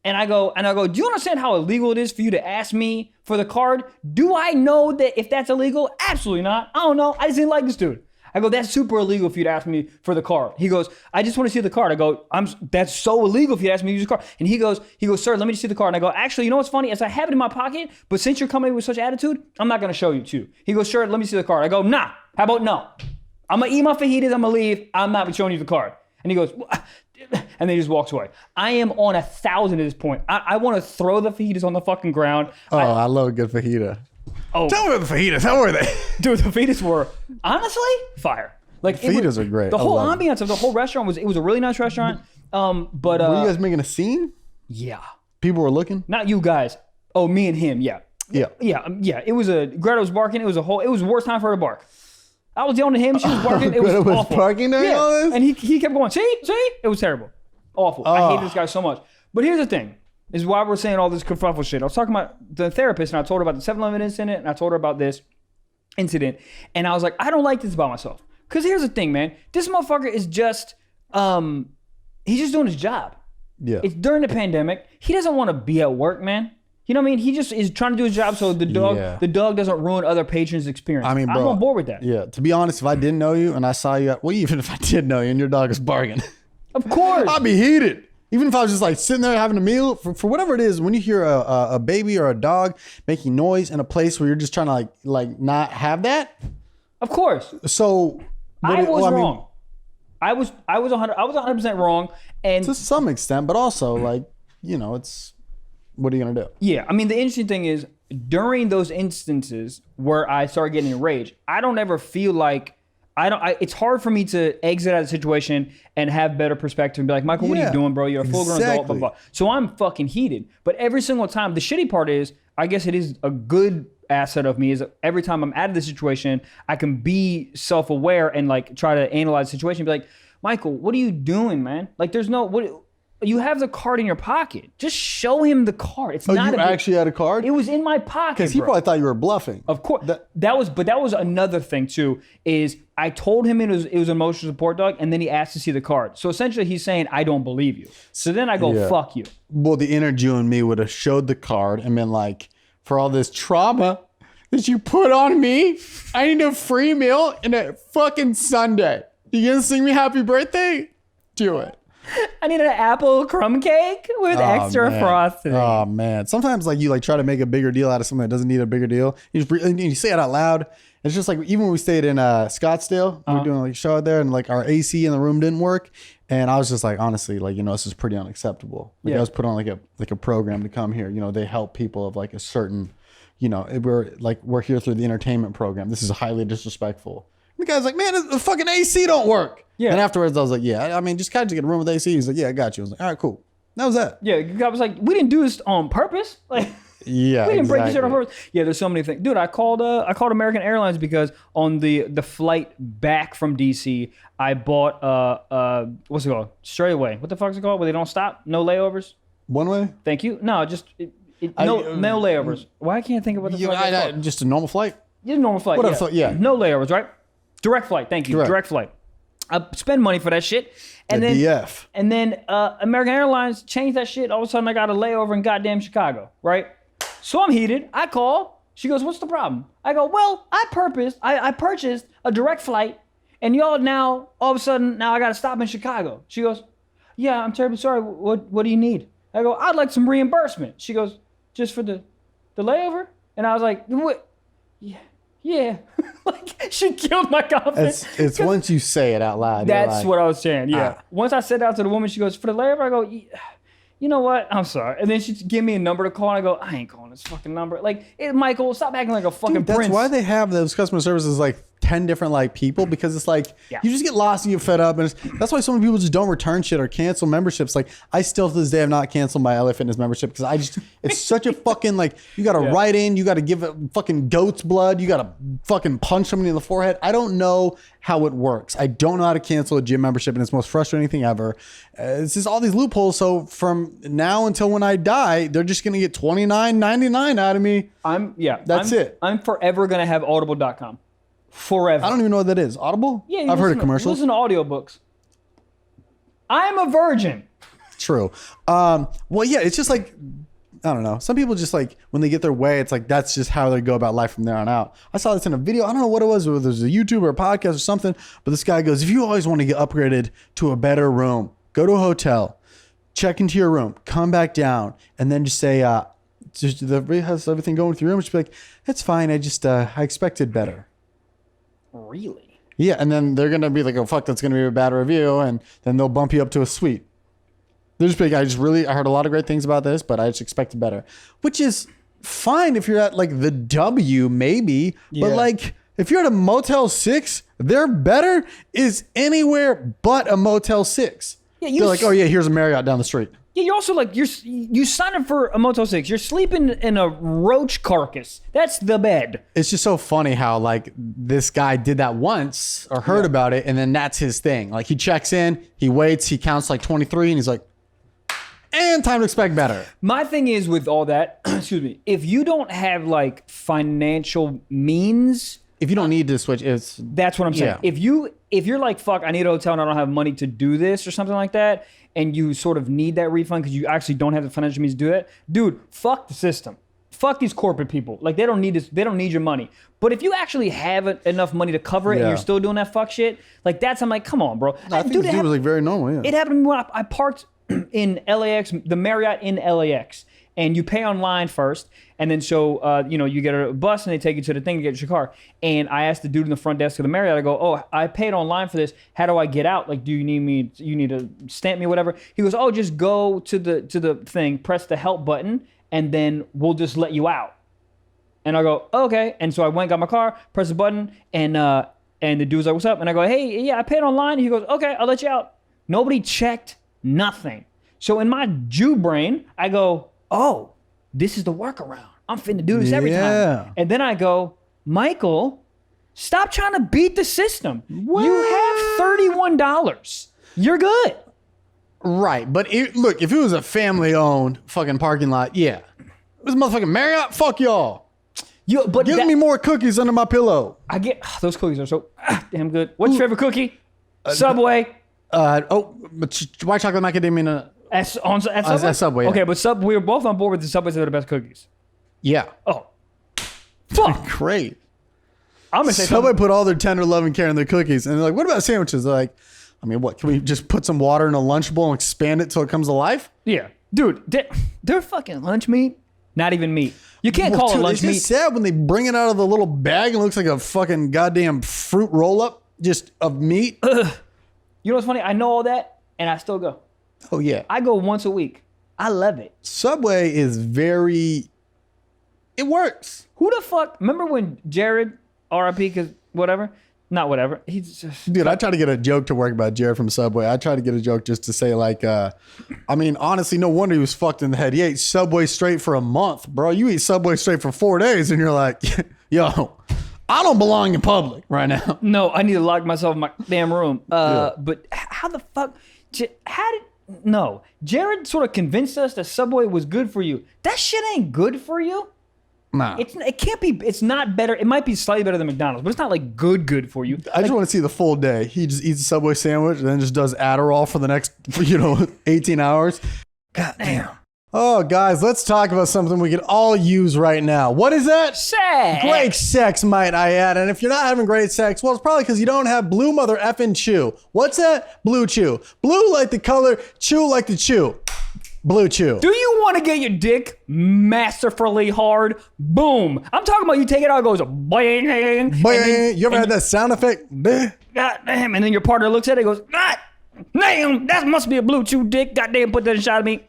And I go, do you understand how illegal it is for you to ask me for the card? Do I know that if that's illegal? Absolutely not. I don't know. I just didn't like this dude. I go, that's super illegal for you to ask me for the card. He goes, I just want to see the card. I go, that's so illegal if you ask me to use the card. And he goes, sir, let me just see the card. And I go, actually, you know what's funny? As I have it in my pocket, but since you're coming in with such attitude, I'm not going to show you too. He goes, sure, let me see the card. I go, nah. How about no? I'm going to eat my fajitas. I'm going to leave. I'm not showing you the card. And he goes, and then he just walks away. I am on 1,000 at this point. I want to throw the fajitas on the fucking ground. Oh, I love a good fajita. Oh, Tell me about the fajitas. How were they? dude, the fajitas were honestly fire. Like Fajitas are great. The I whole love ambiance of the whole restaurant was a really nice restaurant. But Were you guys making a scene? yeah, People were looking? not you guys. Oh, me and him. Yeah, Yeah. yeah. It was Greta was barking. It was the worst time for her to bark. I was yelling at him. She was barking. It was Greta was awful. barking during all this? And he kept going. See. It was terrible. Awful. I hate this guy so much. But here's the thing. Is why we're saying all this kerfuffle shit. I was talking about the therapist, and I told her about the 7-Eleven incident, and I told her about this incident, and I was like, I don't like this about myself. Because here's the thing, man. This motherfucker is just, he's just doing his job. Yeah. It's during the pandemic. He doesn't want to be at work, man. You know what I mean? He just is trying to do his job so the dog doesn't ruin other patrons' experience. I mean, bro, I'm on board with that. Yeah. To be honest, if I didn't know you and I saw you, well, even if I did know you and your dog is barking, Of course. I'd be heated. Even if I was just like sitting there having a meal, for whatever it is, when you hear a baby or a dog making noise in a place where you're just trying to like not have that. Of course. So I was wrong. I was 100% wrong. And to some extent, but also like, it's, what are you going to do? yeah, I mean, the interesting thing is during those instances where I start getting enraged, I don't ever feel like it's hard for me to exit out of the situation and have better perspective and be like, Michael, what are you doing, bro? You're a full-grown adult, blah, blah, blah. So I'm fucking heated. But every single time, the shitty part is, I guess it is a good asset of me is every time I'm out of the situation, I can be self-aware and like try to analyze the situation. Be like, Michael, what are you doing, man? Like, there's no what. You have the card in your pocket. Just show him the card. It's not. You actually had a card? It was in my pocket. Because he probably thought you were bluffing. Of course. That was another thing too. Is I told him it was an emotional support dog, and then he asked to see the card. So essentially, he's saying I don't believe you. So then I go, fuck you. Well, the inner Jew in me would have showed the card and been like, for all this trauma that you put on me, I need a free meal and a fucking sundae. You gonna sing me happy birthday? Do it. I need an apple crumb cake with extra frosting. Oh man! Sometimes like you like try to make a bigger deal out of something that doesn't need a bigger deal. You say it out loud. It's just like even when we stayed in Scottsdale, we were doing like a show out there, and like our AC in the room didn't work, and I was just like, honestly, like this is pretty unacceptable. Like I was put on like a program to come here. They help people of like a certain, we're here through the entertainment program. This is highly disrespectful. The guy's like, man, the fucking AC don't work. Yeah. And afterwards, I was like, yeah, I mean, just kind of get a room with AC. He's like, yeah, I got you. I was like, all right, cool. That was that. Yeah, I was like, we didn't do this on purpose. Like, yeah, we didn't break this shit on purpose. Yeah, there's so many things, dude. I called American Airlines because on the flight back from DC, I bought what's it called? Straight away. What the fuck is it called? Where they don't stop? No layovers. One way. Thank you. No, just no layovers. Why can't I think of what the fuck it's called? Just a normal flight. Just a normal flight. Whatever. Yeah. No layovers, right? Direct flight. Thank you. Direct flight. I spend money for that shit. And then DF. And then American Airlines changed that shit. All of a sudden I got a layover in goddamn Chicago, right? So I'm heated. I call. She goes, what's the problem? I go, well, I purchased a direct flight, and y'all now, all of a sudden, now I got to stop in Chicago. She goes, yeah, I'm terribly sorry. What do you need? I go, I'd like some reimbursement. She goes, just for the layover? And I was like, what? Yeah. Like, she killed my confidence. It's once you say it out loud. That's what I was saying, yeah. Once I said that to the woman, she goes, for the layover? I go, you know what? I'm sorry. And then she give me a number to call, and I go, I ain't calling this fucking number. Like, Michael, stop acting like a fucking prince. That's why they have those customer services like 10 different like people, because it's like you just get lost and you get fed up, and that's why so many people just don't return shit or cancel memberships. Like I still to this day have not canceled my LA Fitness membership because it's such a fucking like you got to write in, you got to give it fucking goat's blood, you got to fucking punch somebody in the forehead. I don't know how it works. I don't know how to cancel a gym membership, and it's the most frustrating thing ever. It's just all these loopholes. So from now until when I die, they're just gonna get $29.99 out of me. That's it. I'm forever gonna have Audible.com. Forever. I don't even know what that is. Audible? Yeah, I've heard of commercials. Listen to audiobooks. I'm a virgin. True. Well, yeah, it's just like, I don't know. Some people just like, when they get their way, it's like, that's just how they go about life from there on out. I saw this in a video. I don't know what it was, whether it was a YouTube or a podcast or something, but this guy goes, if you always want to get upgraded to a better room, go to a hotel, check into your room, come back down, and then just say, how's everything going with your room? Just be like, it's fine. I expected better. Really? Yeah, and then they're gonna be like, "Oh fuck, that's gonna be a bad review," and then they'll bump you up to a suite. They're just like, I heard a lot of great things about this, but I just expected better, which is fine if you're at like the W, maybe, but like if you're at a Motel 6, their better is anywhere but a Motel 6. Yeah, they're like, oh yeah, here's a Marriott down the street. Yeah, you're also like you signed up for a Motel 6. You're sleeping in a roach carcass. That's the bed. It's just so funny how like this guy did that once or heard about it, and then that's his thing. Like he checks in, he waits, he counts like 23, and he's like, and time to expect better. My thing is with all that, excuse me, if you don't have like financial means, if you don't need to switch, that's what I'm saying. Yeah. If you're like, fuck, I need a hotel and I don't have money to do this or something like that, and you sort of need that refund because you actually don't have the financial means to do that, dude, fuck the system. Fuck these corporate people. Like, they don't need this. They don't need your money. But if you actually have enough money to cover it and you're still doing that fuck shit, like that's, I'm like, come on, bro. No, I think this dude was like very normal, yeah. It happened to me when I parked in LAX, the Marriott in LAX. And you pay online first, and then so you get a bus and they take you to the thing to get your car. And I asked the dude in the front desk of the Marriott, I go, oh, I paid online for this. How do I get out? Like, do you need me? You need to stamp me, whatever. He goes, oh, just go to the thing, press the help button, and then we'll just let you out. And I go, okay. And so I went, got my car, pressed the button, and the dude's like, what's up? And I go, hey, yeah, I paid online. He goes, okay, I'll let you out. Nobody checked nothing. So in my Jew brain, I go, oh, this is the workaround. I'm finna do this every time. And then I go, Michael, stop trying to beat the system. What? You have $31. You're good. Right, but look, if it was a family-owned fucking parking lot, yeah. It was motherfucking Marriott, fuck y'all. Give me more cookies under my pillow. I get those cookies are so damn good. What's your favorite cookie? Subway. White chocolate macadamia. At Subway? At Subway, yeah. Okay, but we were both on board with the Subways are the best cookies. Yeah. Oh, fuck. Great. I'm gonna say Subway put all their tender love and care in their cookies, and they're like, "What about sandwiches?" They're like, "I mean, what? Can we just put some water in a lunch bowl and expand it till it comes to life?" Yeah, dude, they're fucking lunch meat. Not even meat. You can't call it lunch meat. It's just sad when they bring it out of the little bag and it looks like a fucking goddamn fruit roll up just of meat. You know what's funny? I know all that, and I still go. Oh yeah, I go once a week. I love it. Subway is very. It works. Who the fuck? Remember when Jared, R.I.P. because whatever. Not whatever. He's just... Dude, I try to get a joke to work about Jared from Subway. I try to get a joke just to say like, I mean, honestly, no wonder he was fucked in the head. He ate Subway straight for a month, bro. You eat Subway straight for 4 days and you're like, yo, I don't belong in public right now. No, I need to lock myself in my damn room. But how the fuck, no. Jared sort of convinced us that Subway was good for you. That shit ain't good for you. Nah. It can't be. It's not better. It might be slightly better than McDonald's, but it's not like good for you. I just want to see the full day. He just eats a Subway sandwich and then just does Adderall for the next, 18 hours. God damn. Oh, guys, let's talk about something we could all use right now. What is that? Sex. Great sex, might I add. And if you're not having great sex, well, it's probably because you don't have Blue Mother effing Chew. What's that? Bluechew. Blue like the color, chew like the chew. Bluechew. Do you want to get your dick masterfully hard? Boom. I'm talking about you take it out, it goes bang. Bang. You ever had that sound effect? God damn. And then your partner looks at it and goes, God damn, that must be a Bluechew dick. God damn, put that inside of me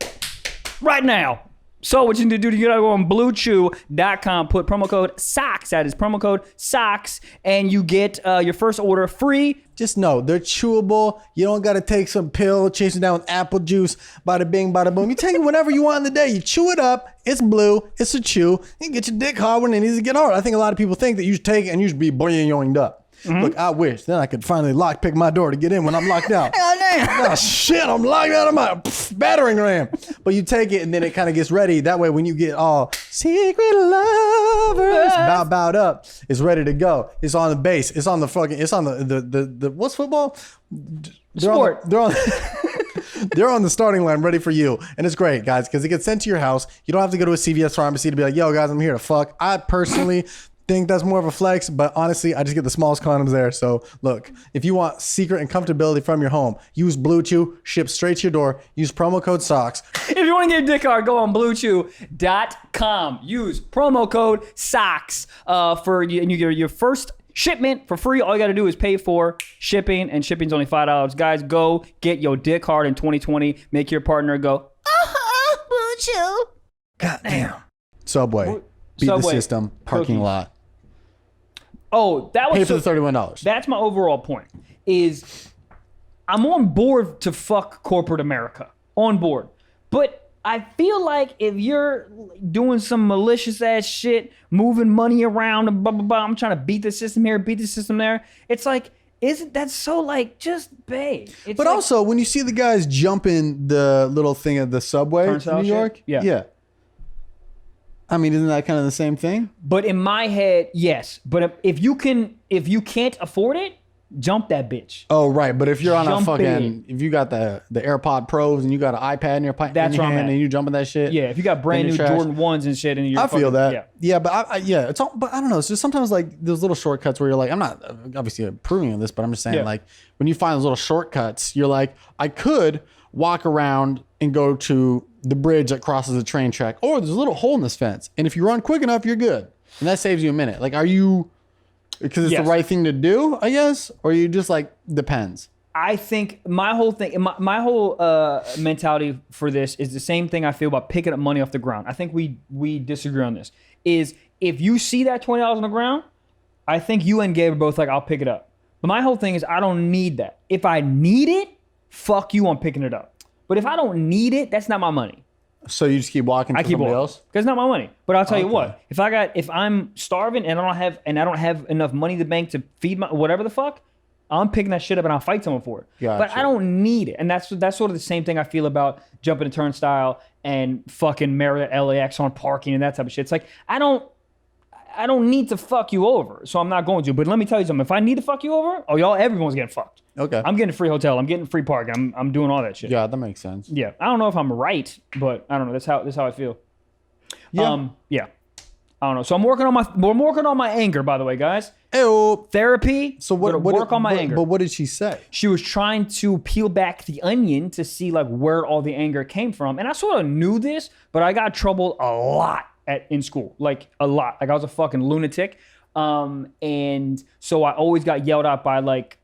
right now. So what you need to do, you gotta go on bluechew.com, put promo code SOCKS, that is promo code SOCKS, and you get your first order free. Just know, they're chewable. You don't gotta take some pill, chase it down with apple juice, bada bing, bada boom. You take it whenever you want in the day. You chew it up, it's blue, it's a chew, you can get your dick hard when it needs to get hard. I think a lot of people think that you should take it and you should be boing up. Mm-hmm. Look, I wish. Then I could finally lockpick my door to get in when I'm locked out. Oh, shit, I'm locked out of my battering ram. But you take it and then it kind of gets ready. That way when you get all secret lovers bowed up, it's ready to go. It's on the base. It's on the fucking, it's on the what's football? Sport. They're on the starting line ready for you. And it's great, guys, because it gets sent to your house. You don't have to go to a CVS pharmacy to be like, yo, guys, I'm here to fuck. I personally think that's more of a flex, but honestly, I just get the smallest condoms there. So look, if you want secret and comfortability from your home, use Bluechew, ship straight to your door, use promo code SOCKS. If you want to get a dick hard, go on bluechew.com. Use promo code SOCKS and you get your first shipment for free. All you got to do is pay for shipping, and shipping's only $5. Guys, go get your dick hard in 2020. Make your partner go, Bluechew. God damn. Subway. Beat the system. Parking lot. Oh, that was pay for the $31. That's my overall point. Is I'm on board to fuck corporate America. On board. But I feel like if you're doing some malicious ass shit, moving money around and blah blah blah, I'm trying to beat the system here, beat the system there. It's like, isn't that so like just babe? It's but like, also when you see the guys jumping the little thing at the subway in New York, yeah. I mean, isn't that kind of the same thing? But in my head, yes. But if you can't afford it, jump that bitch. Oh, right. But if you're on a fucking, if you got the AirPod Pros and you got an iPad in your hand and you jumping that shit. Yeah, if you got brand new Jordan 1s and shit. And I feel that. Yeah, but it's all, but I don't know. It's just sometimes like those little shortcuts where you're like, I'm not obviously approving of this, but I'm just saying like when you find those little shortcuts, you're like, I could walk around and go to the bridge that crosses the train track, or there's a little hole in this fence, and if you run quick enough, you're good, and that saves you a minute. Like, are you, because it's the right thing to do, I guess, or you just like depends? I think my whole thing, my whole mentality for this is the same thing I feel about picking up money off the ground. I think we disagree on this. Is if you see that $20 on the ground, I think you and Gabe are both like, I'll pick it up. But my whole thing is I don't need that. If I need it, fuck you on picking it up. But if I don't need it, that's not my money. So you just keep walking I for keep somebody walking else? because it's not my money. But I'll tell you Okay. what: if I'm starving and I don't have enough money in the bank to feed my whatever the fuck, I'm picking that shit up and I'll fight someone for it. But Gotcha. I don't need it, and that's sort of the same thing I feel about jumping a turnstile and fucking Marriott LAX on parking and that type of shit. It's like I don't need to fuck you over, so I'm not going to. But let me tell you something: if I need to fuck you over, everyone's getting fucked. Okay. I'm getting a free hotel. I'm getting free parking. I'm doing all that shit. Yeah, that makes sense. Yeah, I don't know if I'm right, but I don't know. That's how I feel. Yeah. Yeah. I don't know. So we're working on my anger, by the way, guys. Ew. Therapy. So what? Work on my anger. But what did she say? She was trying to peel back the onion to see like where all the anger came from, and I sort of knew this, but I got troubled a lot in school, like a lot. Like I was a fucking lunatic, and so I always got yelled at by like,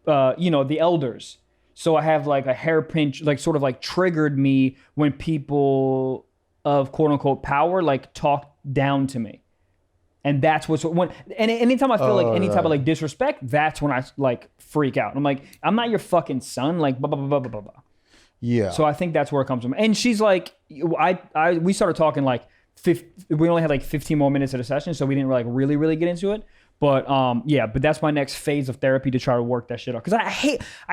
the elders. So I have like a hairpin, like sort of like triggered me when people of quote unquote power like talk down to me. And that's and anytime I feel like any type of like disrespect, that's when I like freak out. I'm like, I'm not your fucking son, like blah blah blah blah blah blah. Yeah. So I think that's where it comes from. And she's like, we started talking like we only had like 15 more minutes of the session, so we didn't like really get into it. But but that's my next phase of therapy to try to work that shit out. Because I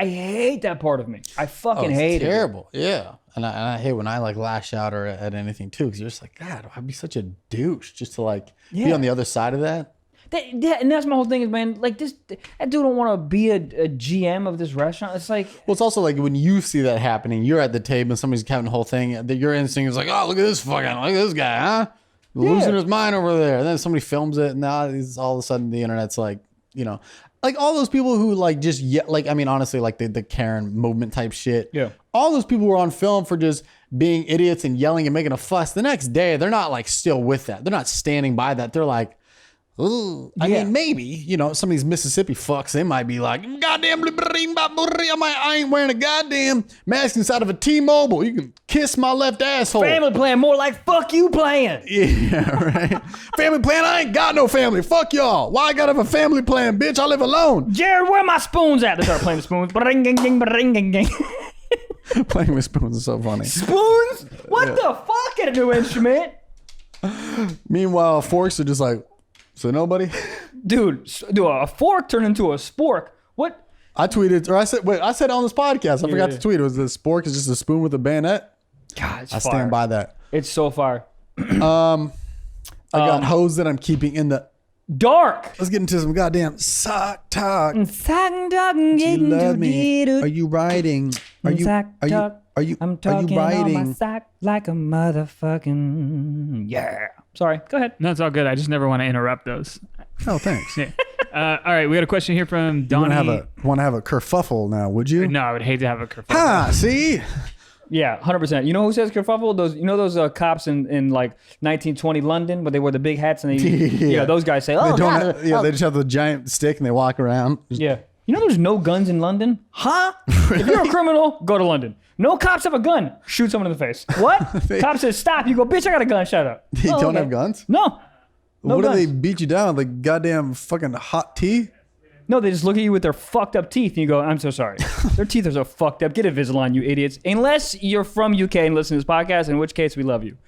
hate that part of me. I fucking hate it. Terrible. Yeah. And I hate when I like lash out or at anything too, because you're just like, God, I'd be such a douche just to like be on the other side of that. And that's my whole thing is, man, like that dude don't want to be a GM of this restaurant. It's like, Well, it's also like when you see that happening, you're at the table and somebody's having the whole thing. Your instinct is like, oh, look at this look at this guy, huh? Losing his mind over there. And then somebody films it, and now it's all of a sudden the internet's like, like all those people who like just like, I mean, honestly, like the Karen movement type shit. Yeah. All those people were on film for just being idiots and yelling and making a fuss. The next day, they're not like still with that. They're not standing by that. They're like, ooh. I mean, maybe, some of these Mississippi fucks, they might be like, goddamn, I ain't wearing a goddamn mask inside of a T-Mobile. You can kiss my left asshole. family plan, more like fuck you playing. Yeah, right. Family plan? I ain't got no family. Fuck y'all. Why I gotta have a family plan, bitch? I live alone. Jared, where my spoons at? They start playing with spoons. Ba-ring-ging-ging. Playing with spoons is so funny. Spoons? What the fuck at a new instrument? Meanwhile, forks are just like, so nobody? Dude, a fork turned into a spork. What? I tweeted, or I said on this podcast, I forgot to tweet. It was the spork is just a spoon with a bayonet. God, it's I fire. stand by that. It's so fire. I got hose that I'm keeping in the Dark. Let's get into some goddamn sock talk. Sock talk, You love me. Are you riding? Are you I'm talking riding? on my sock like a motherfucking yeah. Sorry, go ahead. No, it's all good. I just never want to interrupt those. Oh, thanks. Yeah. All right, we got a question here from You Donnie. want to have a kerfuffle now, would you? No, I would hate to have a kerfuffle. Ha! See? Yeah, 100%. You know who says kerfuffle? Those cops in like 1920 London where they wear the big hats and they Yeah. those guys say, They oh don't. God. They just have the giant stick and they walk around. Yeah. You know there's no guns in London? Huh? If you're a criminal, go to London. No cops have a gun. Shoot someone in the face. What? Cop says stop. You go, bitch, I got a gun. Shut up. They Oh, don't okay. have guns? No. No What do guns. they beat you down? Like goddamn fucking hot tea? No, they just look at you with their fucked up teeth and you go, I'm so sorry. Their teeth are so fucked up. Get Invisalign, you idiots. Unless you're from UK and listen to this podcast, in which case we love you.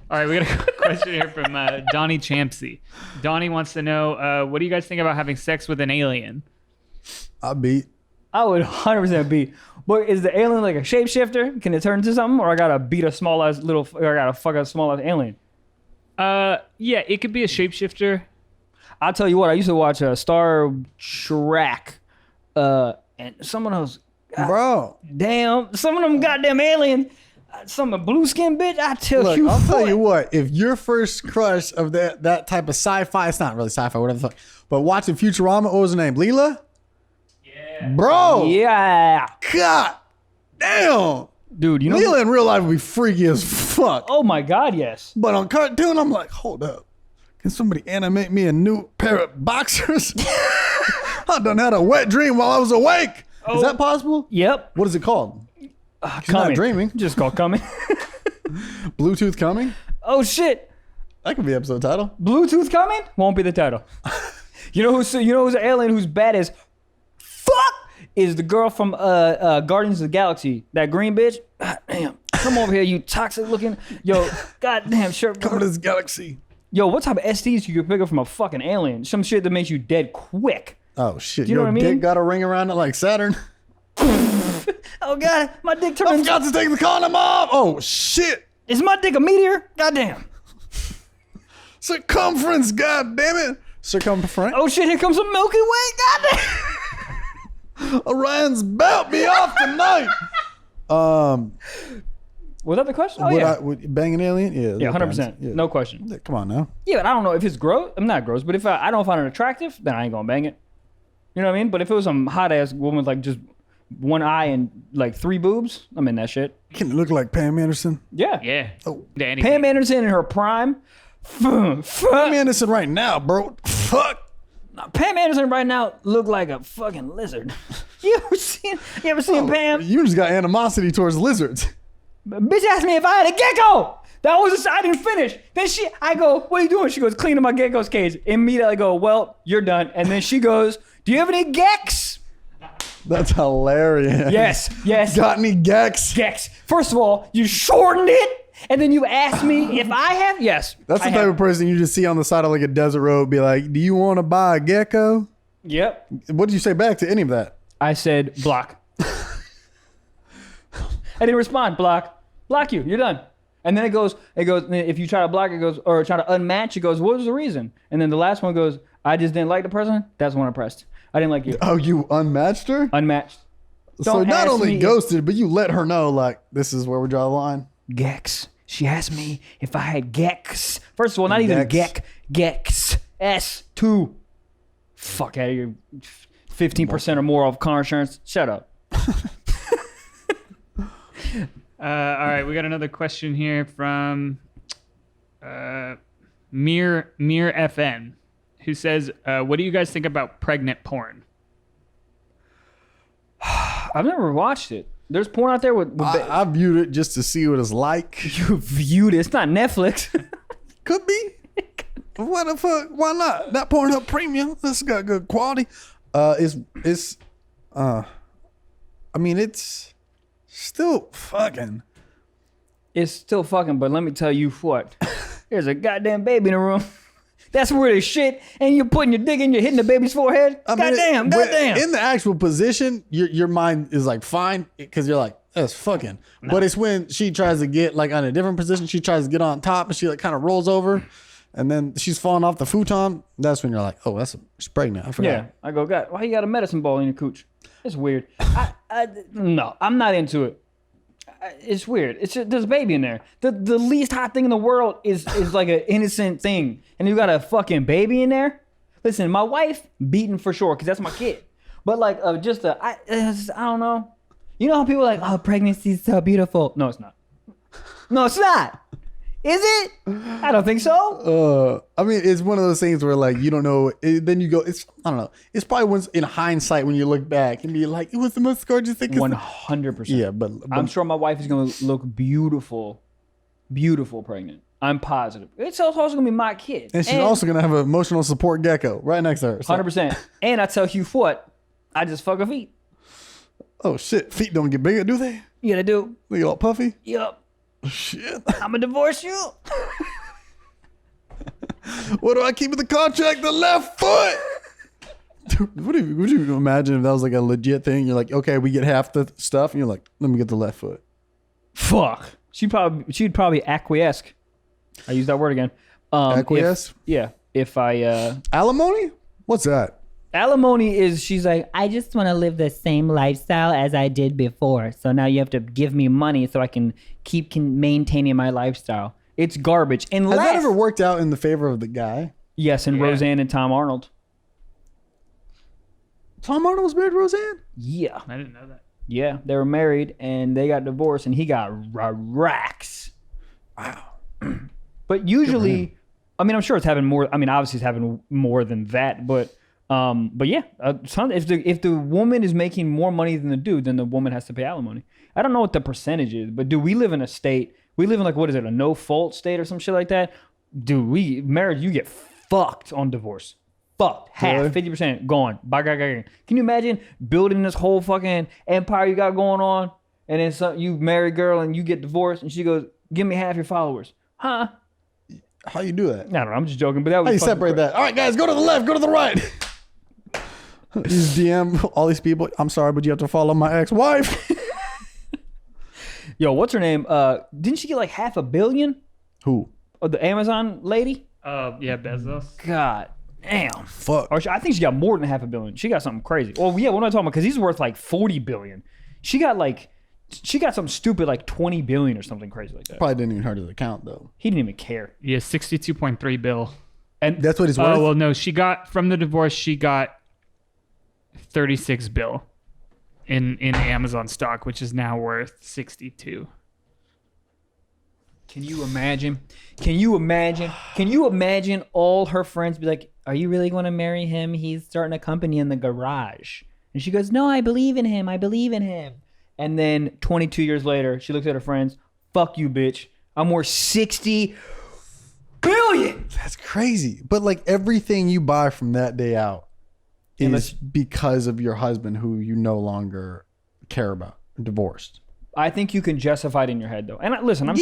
All right, we got a question here from Donnie Champsey. Donnie wants to know, what do you guys think about having sex with an alien? I beat. I would 100% beat. But is the alien like a shapeshifter? Can it turn into something? Or I gotta beat a small ass or I gotta fuck a small ass alien? Yeah, it could be a shapeshifter. I'll tell you what, I used to watch Star Trek. And some of those, Bro. damn, some of them goddamn alien, some of blue skin bitch, I tell Look, you I'll tell what. you what, if your first crush of that type of sci-fi, it's not really sci-fi, whatever the fuck, but watching Futurama, what was her name? Leela? Yeah. Bro. Yeah. God damn. Dude, you know. Leela in real life would be freaky as fuck. Oh my God, yes. But on cartoon, I'm like, hold up. Can somebody animate me a new pair of boxers? I done had a wet dream while I was awake. Is that possible? Yep. What is it called? She's Coming. not dreaming. Just called coming. Bluetooth coming? Oh shit. That could be episode title. Bluetooth coming? Won't be the title. You know who's an alien who's bad as fuck is the girl from Guardians of the Galaxy. That green bitch. Damn. Come over here, you toxic looking. Yo, goddamn, sure. Come to this galaxy. Yo, what type of STs you could pick up from a fucking alien? Some shit that makes you dead quick. Oh shit! Do you know what I mean? Dick got a ring around it like Saturn. Oh god, my dick I turns. forgot to take the condom off. Oh shit! Is my dick a meteor? Goddamn. Circumference. God damn it! Circumference. Oh shit, here comes a Milky Way. Goddamn. Orion's belt be off tonight. Was that the question? Oh would yeah. would bang an alien? Yeah. Yeah, that 100%. depends. Yeah. No question. Yeah, come on now. Yeah, but I don't know if it's gross. I'm not gross, but if I don't find it attractive, then I ain't gonna bang it. You know what I mean? But if it was some hot ass woman with like just one eye and like 3 boobs, I'm in that shit. Can it look like Pam Anderson? Yeah. Yeah. Oh. Danny. Pam Anderson in her prime. Pam Anderson right now, bro. Fuck. Pam Anderson right now look like a fucking lizard. You ever seen Pam? You just got animosity towards lizards. Bitch asked me if I had a gecko. That was I didn't finish. Then I go, what are you doing? She goes, cleaning my gecko's cage. Immediately I go, well, you're done. And then she goes, do you have any gecks? That's hilarious. Yes. Got any gecks? Gecks. First of all, you shortened it, and then you asked me if I have. Yes. That's the I type have. of person you just see on the side of like a desert road. Be like, do you want to buy a gecko? Yep. What did you say back to any of that? I said block. I didn't respond. Block you. You're done. And then it goes. If you try to block, it goes, or try to unmatch, it goes, what was the reason? And then the last one goes, I just didn't like the person. That's when I pressed. I didn't like you. Oh, you unmatched her? Unmatched. So Don't not ask only me if- ghosted, but you let her know, like, this is where we draw the line. Gex. She asked me if I had Gex. First of all, not even Gex. Gex. S2. Fuck out of here. 15% or more off car insurance. Shut up. All right, we got another question here from Mir FN, who says, "What do you guys think about pregnant porn?" I've never watched it. There's porn out there with I viewed it just to see what it's like. you viewed it. It's not Netflix. Could be. What the fuck? Why not? That Pornhub Premium. This got good quality. It's still fucking. It's still fucking, but let me tell you what. There's a goddamn baby in the room. That's where the shit, and you're putting your dick in, you're hitting the baby's forehead. Goddamn. In the actual position, your mind is like fine because you're like, that's fucking. No. But it's when she tries to get like on a different position, she tries to get on top and she like kind of rolls over and then she's falling off the futon. That's when you're like, oh, she's pregnant. I forgot. Yeah. I go, God, why you got a medicine ball in your cooch? It's weird. No, I'm not into it. It's weird. It's just, there's a baby in there. The least hot thing in the world is like an innocent thing, and you got a fucking baby in there. Listen, my wife beaten for sure because that's my kid. But like I don't know. You know how people are like, oh, pregnancy is so beautiful. No, it's not. No, it's not. Is it? I don't think so. I mean, it's one of those things where like you don't know. Then you go. I don't know. It's probably once in hindsight when you look back and be like, it was the most gorgeous thing. 100%. Yeah, but I'm sure my wife is gonna look beautiful pregnant. I'm positive. It's also gonna be my kid, and she's also gonna have an emotional support gecko right next to her. 100%. And I tell you what, I just fuck her feet. Oh shit, feet don't get bigger, do they? Yeah, they do. They get all puffy. Yup. Shit. I'ma divorce you. What do I keep in the contract? The left foot. Dude, would you imagine if that was like a legit thing? You're like, okay, we get half the stuff, and you're like, let me get the left foot. Fuck. She'd probably acquiesce. I use that word again. Acquiesce? If I Alimony? What's that? alimony is she's like, I just want to live the same lifestyle as I did before. so now you have to give me money so I can keep maintaining my lifestyle. It's garbage. Has Unless that ever worked out in the favor of the guy? yes, and Yeah. Roseanne and Tom Arnold. Tom Arnold was married to Roseanne? Yeah. I didn't know that. Yeah, they were married and they got divorced and he got racks. Wow. But usually, I mean, I'm sure it's happened more. I mean, obviously it's happened more than that, but yeah, if the woman is making more money than the dude, then the woman has to pay alimony. I don't know what the percentage is, but do we live in a state? We live in like, what is it, a no fault state or some shit like that? Dude, marriage, you get fucked on divorce. Fucked. Half, Really? 50% gone. Bye, guy. Can you imagine building this whole fucking empire you got going on? and then you marry a girl and you get divorced, and she goes, "Give me half your followers." Huh? How you do that? I don't know. I'm just joking, but that was How you fucking separate crazy. that? All right, guys, go to the left, go to the right. You just DM all these people. I'm sorry, but you have to follow my ex-wife. Yo, what's her name? Didn't she get like $500 million? Who? Oh, the Amazon lady? Yeah, Bezos. God damn. Fuck. Or I think she got more than $500 million. She got something crazy. Well, yeah, what am I talking about? Because he's worth like $40 billion. She got something stupid like $20 billion or something crazy like that. Probably didn't even hurt his account though. He didn't even care. Yeah, 62.3 bill. And That's what he's worth. Oh well, no, she got from the divorce. She got 36 bill in Amazon stock, which is now worth 62. can you imagine? Can you imagine all her friends be like, "Are you really going to marry him? He's starting a company in the garage." And she goes, "No, I believe in him. I believe in him." And then 22 years later, she looks at her friends. "Fuck you, bitch. I'm worth 60 billion." That's crazy. But like everything you buy from that day out is because of your husband who you no longer care about, divorced. I think you can justify it in your head though. And listen, I'm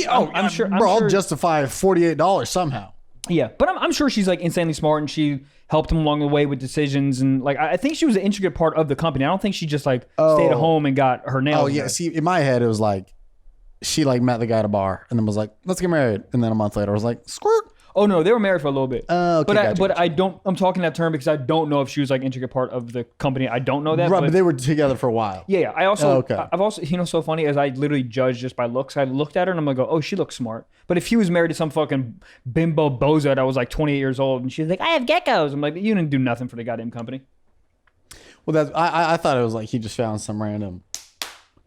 sure. Bro, I'll justify $48 somehow. Yeah, but I'm sure she's like insanely smart, and she helped him along the way with decisions, and like I think she was an intricate part of the company. I don't think she just like stayed at home and got her nails. Oh yeah, done. see, in my head it was like she like met the guy at a bar and then was like, "Let's get married," and then a month later I was like, "Squirt." Oh no, they were married for a little bit. Okay, gotcha. I don't. I'm talking that term because I don't know if she was like intricate part of the company. I don't know that. Right, but they were together for a while. Yeah. I also. Okay. I've also. So funny as I literally judge just by looks. I looked at her and I'm gonna go, "Oh, she looks smart." But if he was married to some fucking bimbo bozo that was like 28 years old and she's like, "I have geckos," I'm like, "You didn't do nothing for the goddamn company." Well, that's I thought it was like he just found some random,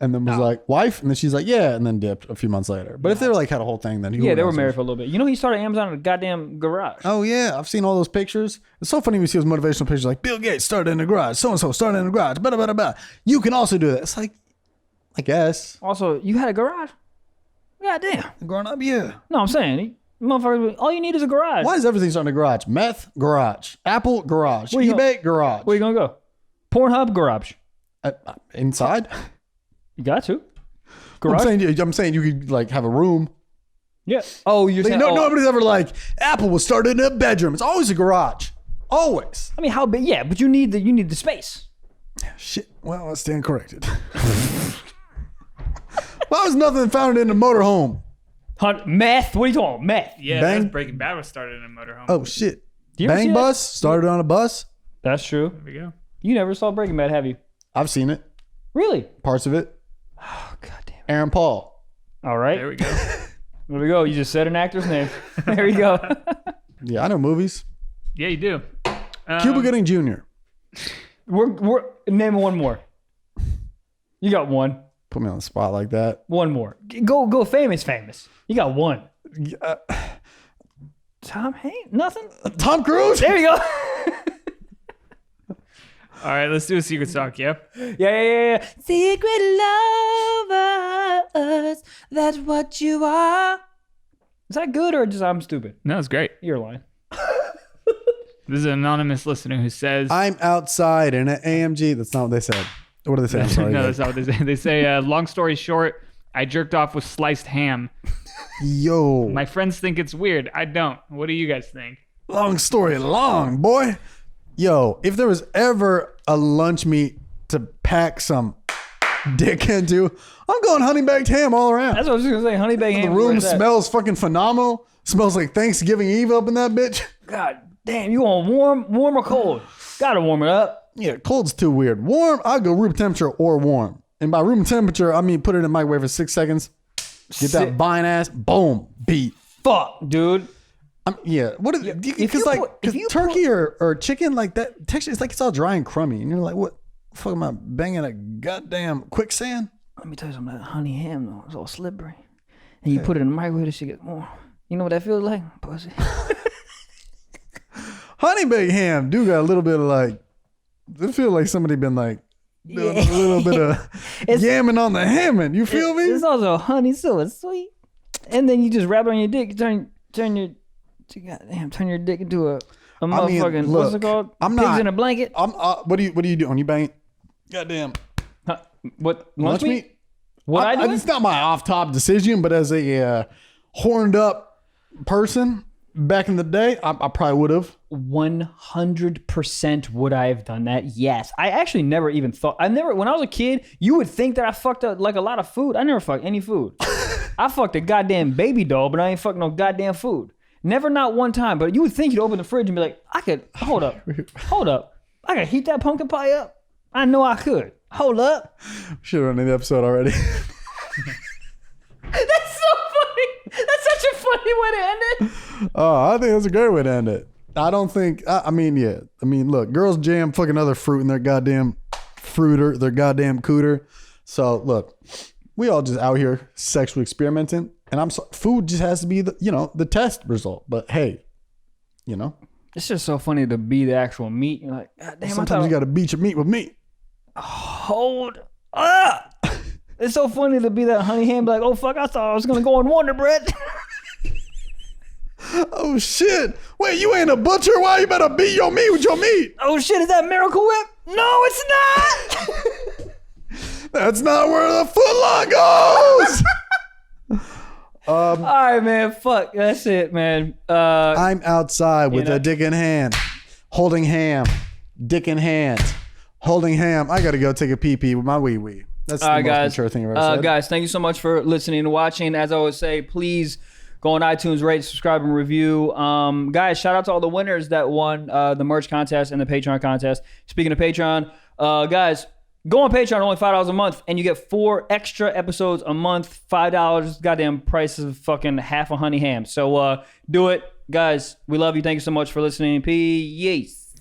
and then was like, "Wife," and then she's like, "Yeah," and then dipped a few months later. But if they were like had a whole thing, then Yeah, they were married for a little bit. You know, he started Amazon in a goddamn garage. Oh yeah, I've seen all those pictures. It's so funny when you see those motivational pictures like Bill Gates started in the garage, so and so started in the garage, blah blah blah blah. You can also do that. It's like, I guess. Also, you had a garage. Goddamn. Growing up, yeah. No, I'm saying, motherfuckers, all you need is a garage. Why is everything starting in the garage? Meth, garage. Apple, garage. Where you eBay, garage. Where you gonna go? Pornhub, garage. Inside? You got to. Garage. I'm saying you could like have a room. Yeah. Oh, you're saying Nobody's ever like Apple was started in a bedroom. It's always a garage. Always. I mean, how big? Yeah, but you need the space. Shit. Well, I stand corrected. Why was nothing found in a motorhome? Meth? What are you talking about? Meth. Yeah, Bang. that's Breaking Bad was started in a motorhome. Oh shit. You ever see Bang that? bus started on a bus. That's true. There we go. You never saw Breaking Bad, have you? I've seen it. Really? Parts of it. Oh, goddamn. Aaron Paul. All right. There we go. There we go. You just said an actor's name. There you go. Yeah, I know movies. Yeah, you do. Cuba Gooding Jr. we're name one more. You got one. Put me on the spot like that. One more. Go famous. You got one. Tom Hanks? Nothing? Tom Cruise. There you go. All right, let's do a secret talk, yeah? Yeah. Secret lovers, that's what you are. Is that good or just I'm stupid? No, it's great. You're lying. This is an anonymous listener who says... I'm outside in an AMG. That's not what they said. What do they say? I'm sorry. No, that's not what they say. They say, long story short, I jerked off with sliced ham. Yo. My friends think it's weird. I don't. What do you guys think? Long story long, boy. Yo, if there was ever a lunch meat to pack some dick into, I'm going honey baked ham all around. That's what I was just gonna say. Honey baked ham. The room Where's that? smells fucking phenomenal. Smells like Thanksgiving Eve up in that bitch. God damn, you want warm or cold? Gotta warm it up. Yeah, cold's too weird. Warm, I'll go room temperature or warm. And by room temperature, I mean put it in the microwave for 6 seconds. Get that vine ass, boom, beat. Fuck, dude. Yeah, what is because like turkey or chicken like that texture, it's like it's all dry and crummy, and you're like, what the fuck am I banging a goddamn quicksand? Let me tell you something. That honey ham though, it's all slippery, and you put it in the microwave, it should get warm. You know what that feels like, pussy? Honey baked ham do got a little bit of like, it feels like somebody been like doing a little bit of yamming on the hamming. You feel me? It's also honey, so it's sweet, and then you just wrap it on your dick. Turn your dick into a motherfucking look, what's it called? I'm Pigs not in a blanket. What do you do when you bang? Goddamn What lunch meat? What I do? It's not my off-top decision, but as a horned up person back in the day, I probably would have. 100% would I have done that? Yes. I actually never even thought. When I was a kid, you would think that I fucked up like a lot of food. I never fucked any food. I fucked a goddamn baby doll, but I ain't fucked no goddamn food. Never, not one time. But you would think you'd open the fridge and be like, hold up. I could heat that pumpkin pie up. I know I could. Hold up. Should have run the episode already. That's so funny. That's such a funny way to end it. Oh, I think that's a great way to end it. I don't think, I mean, look, girls jam fucking other fruit in their goddamn fruiter, their goddamn cooter. So look, we all just out here sexually experimenting, and I'm sorry, food just has to be the test result. But hey, It's just so funny to be the actual meat. You're like, God damn, sometimes you got to beat your meat with meat. Hold up. It's so funny to be that honey ham, be like, oh fuck, I thought I was gonna go on Wonder Bread. Oh shit! Wait, you ain't a butcher? Why you better beat your meat with your meat? Oh shit, is that Miracle Whip? No, it's not. That's not where the footlong goes. All right, man. Fuck, that's it, man. I'm outside with a dick in hand, holding ham, dick in hand, holding ham. I gotta go take a pee pee with my wee wee. That's the most mature thing I've ever said. Guys, thank you so much for listening and watching. As I always say, please go on iTunes, rate, subscribe, and review. Guys, shout out to all the winners that won the merch contest and the Patreon contest. Speaking of Patreon, guys, go on Patreon, only $5 a month, and you get 4 extra episodes a month. $5, goddamn price of fucking half a honey ham. So do it. Guys, we love you. Thank you so much for listening. Peace.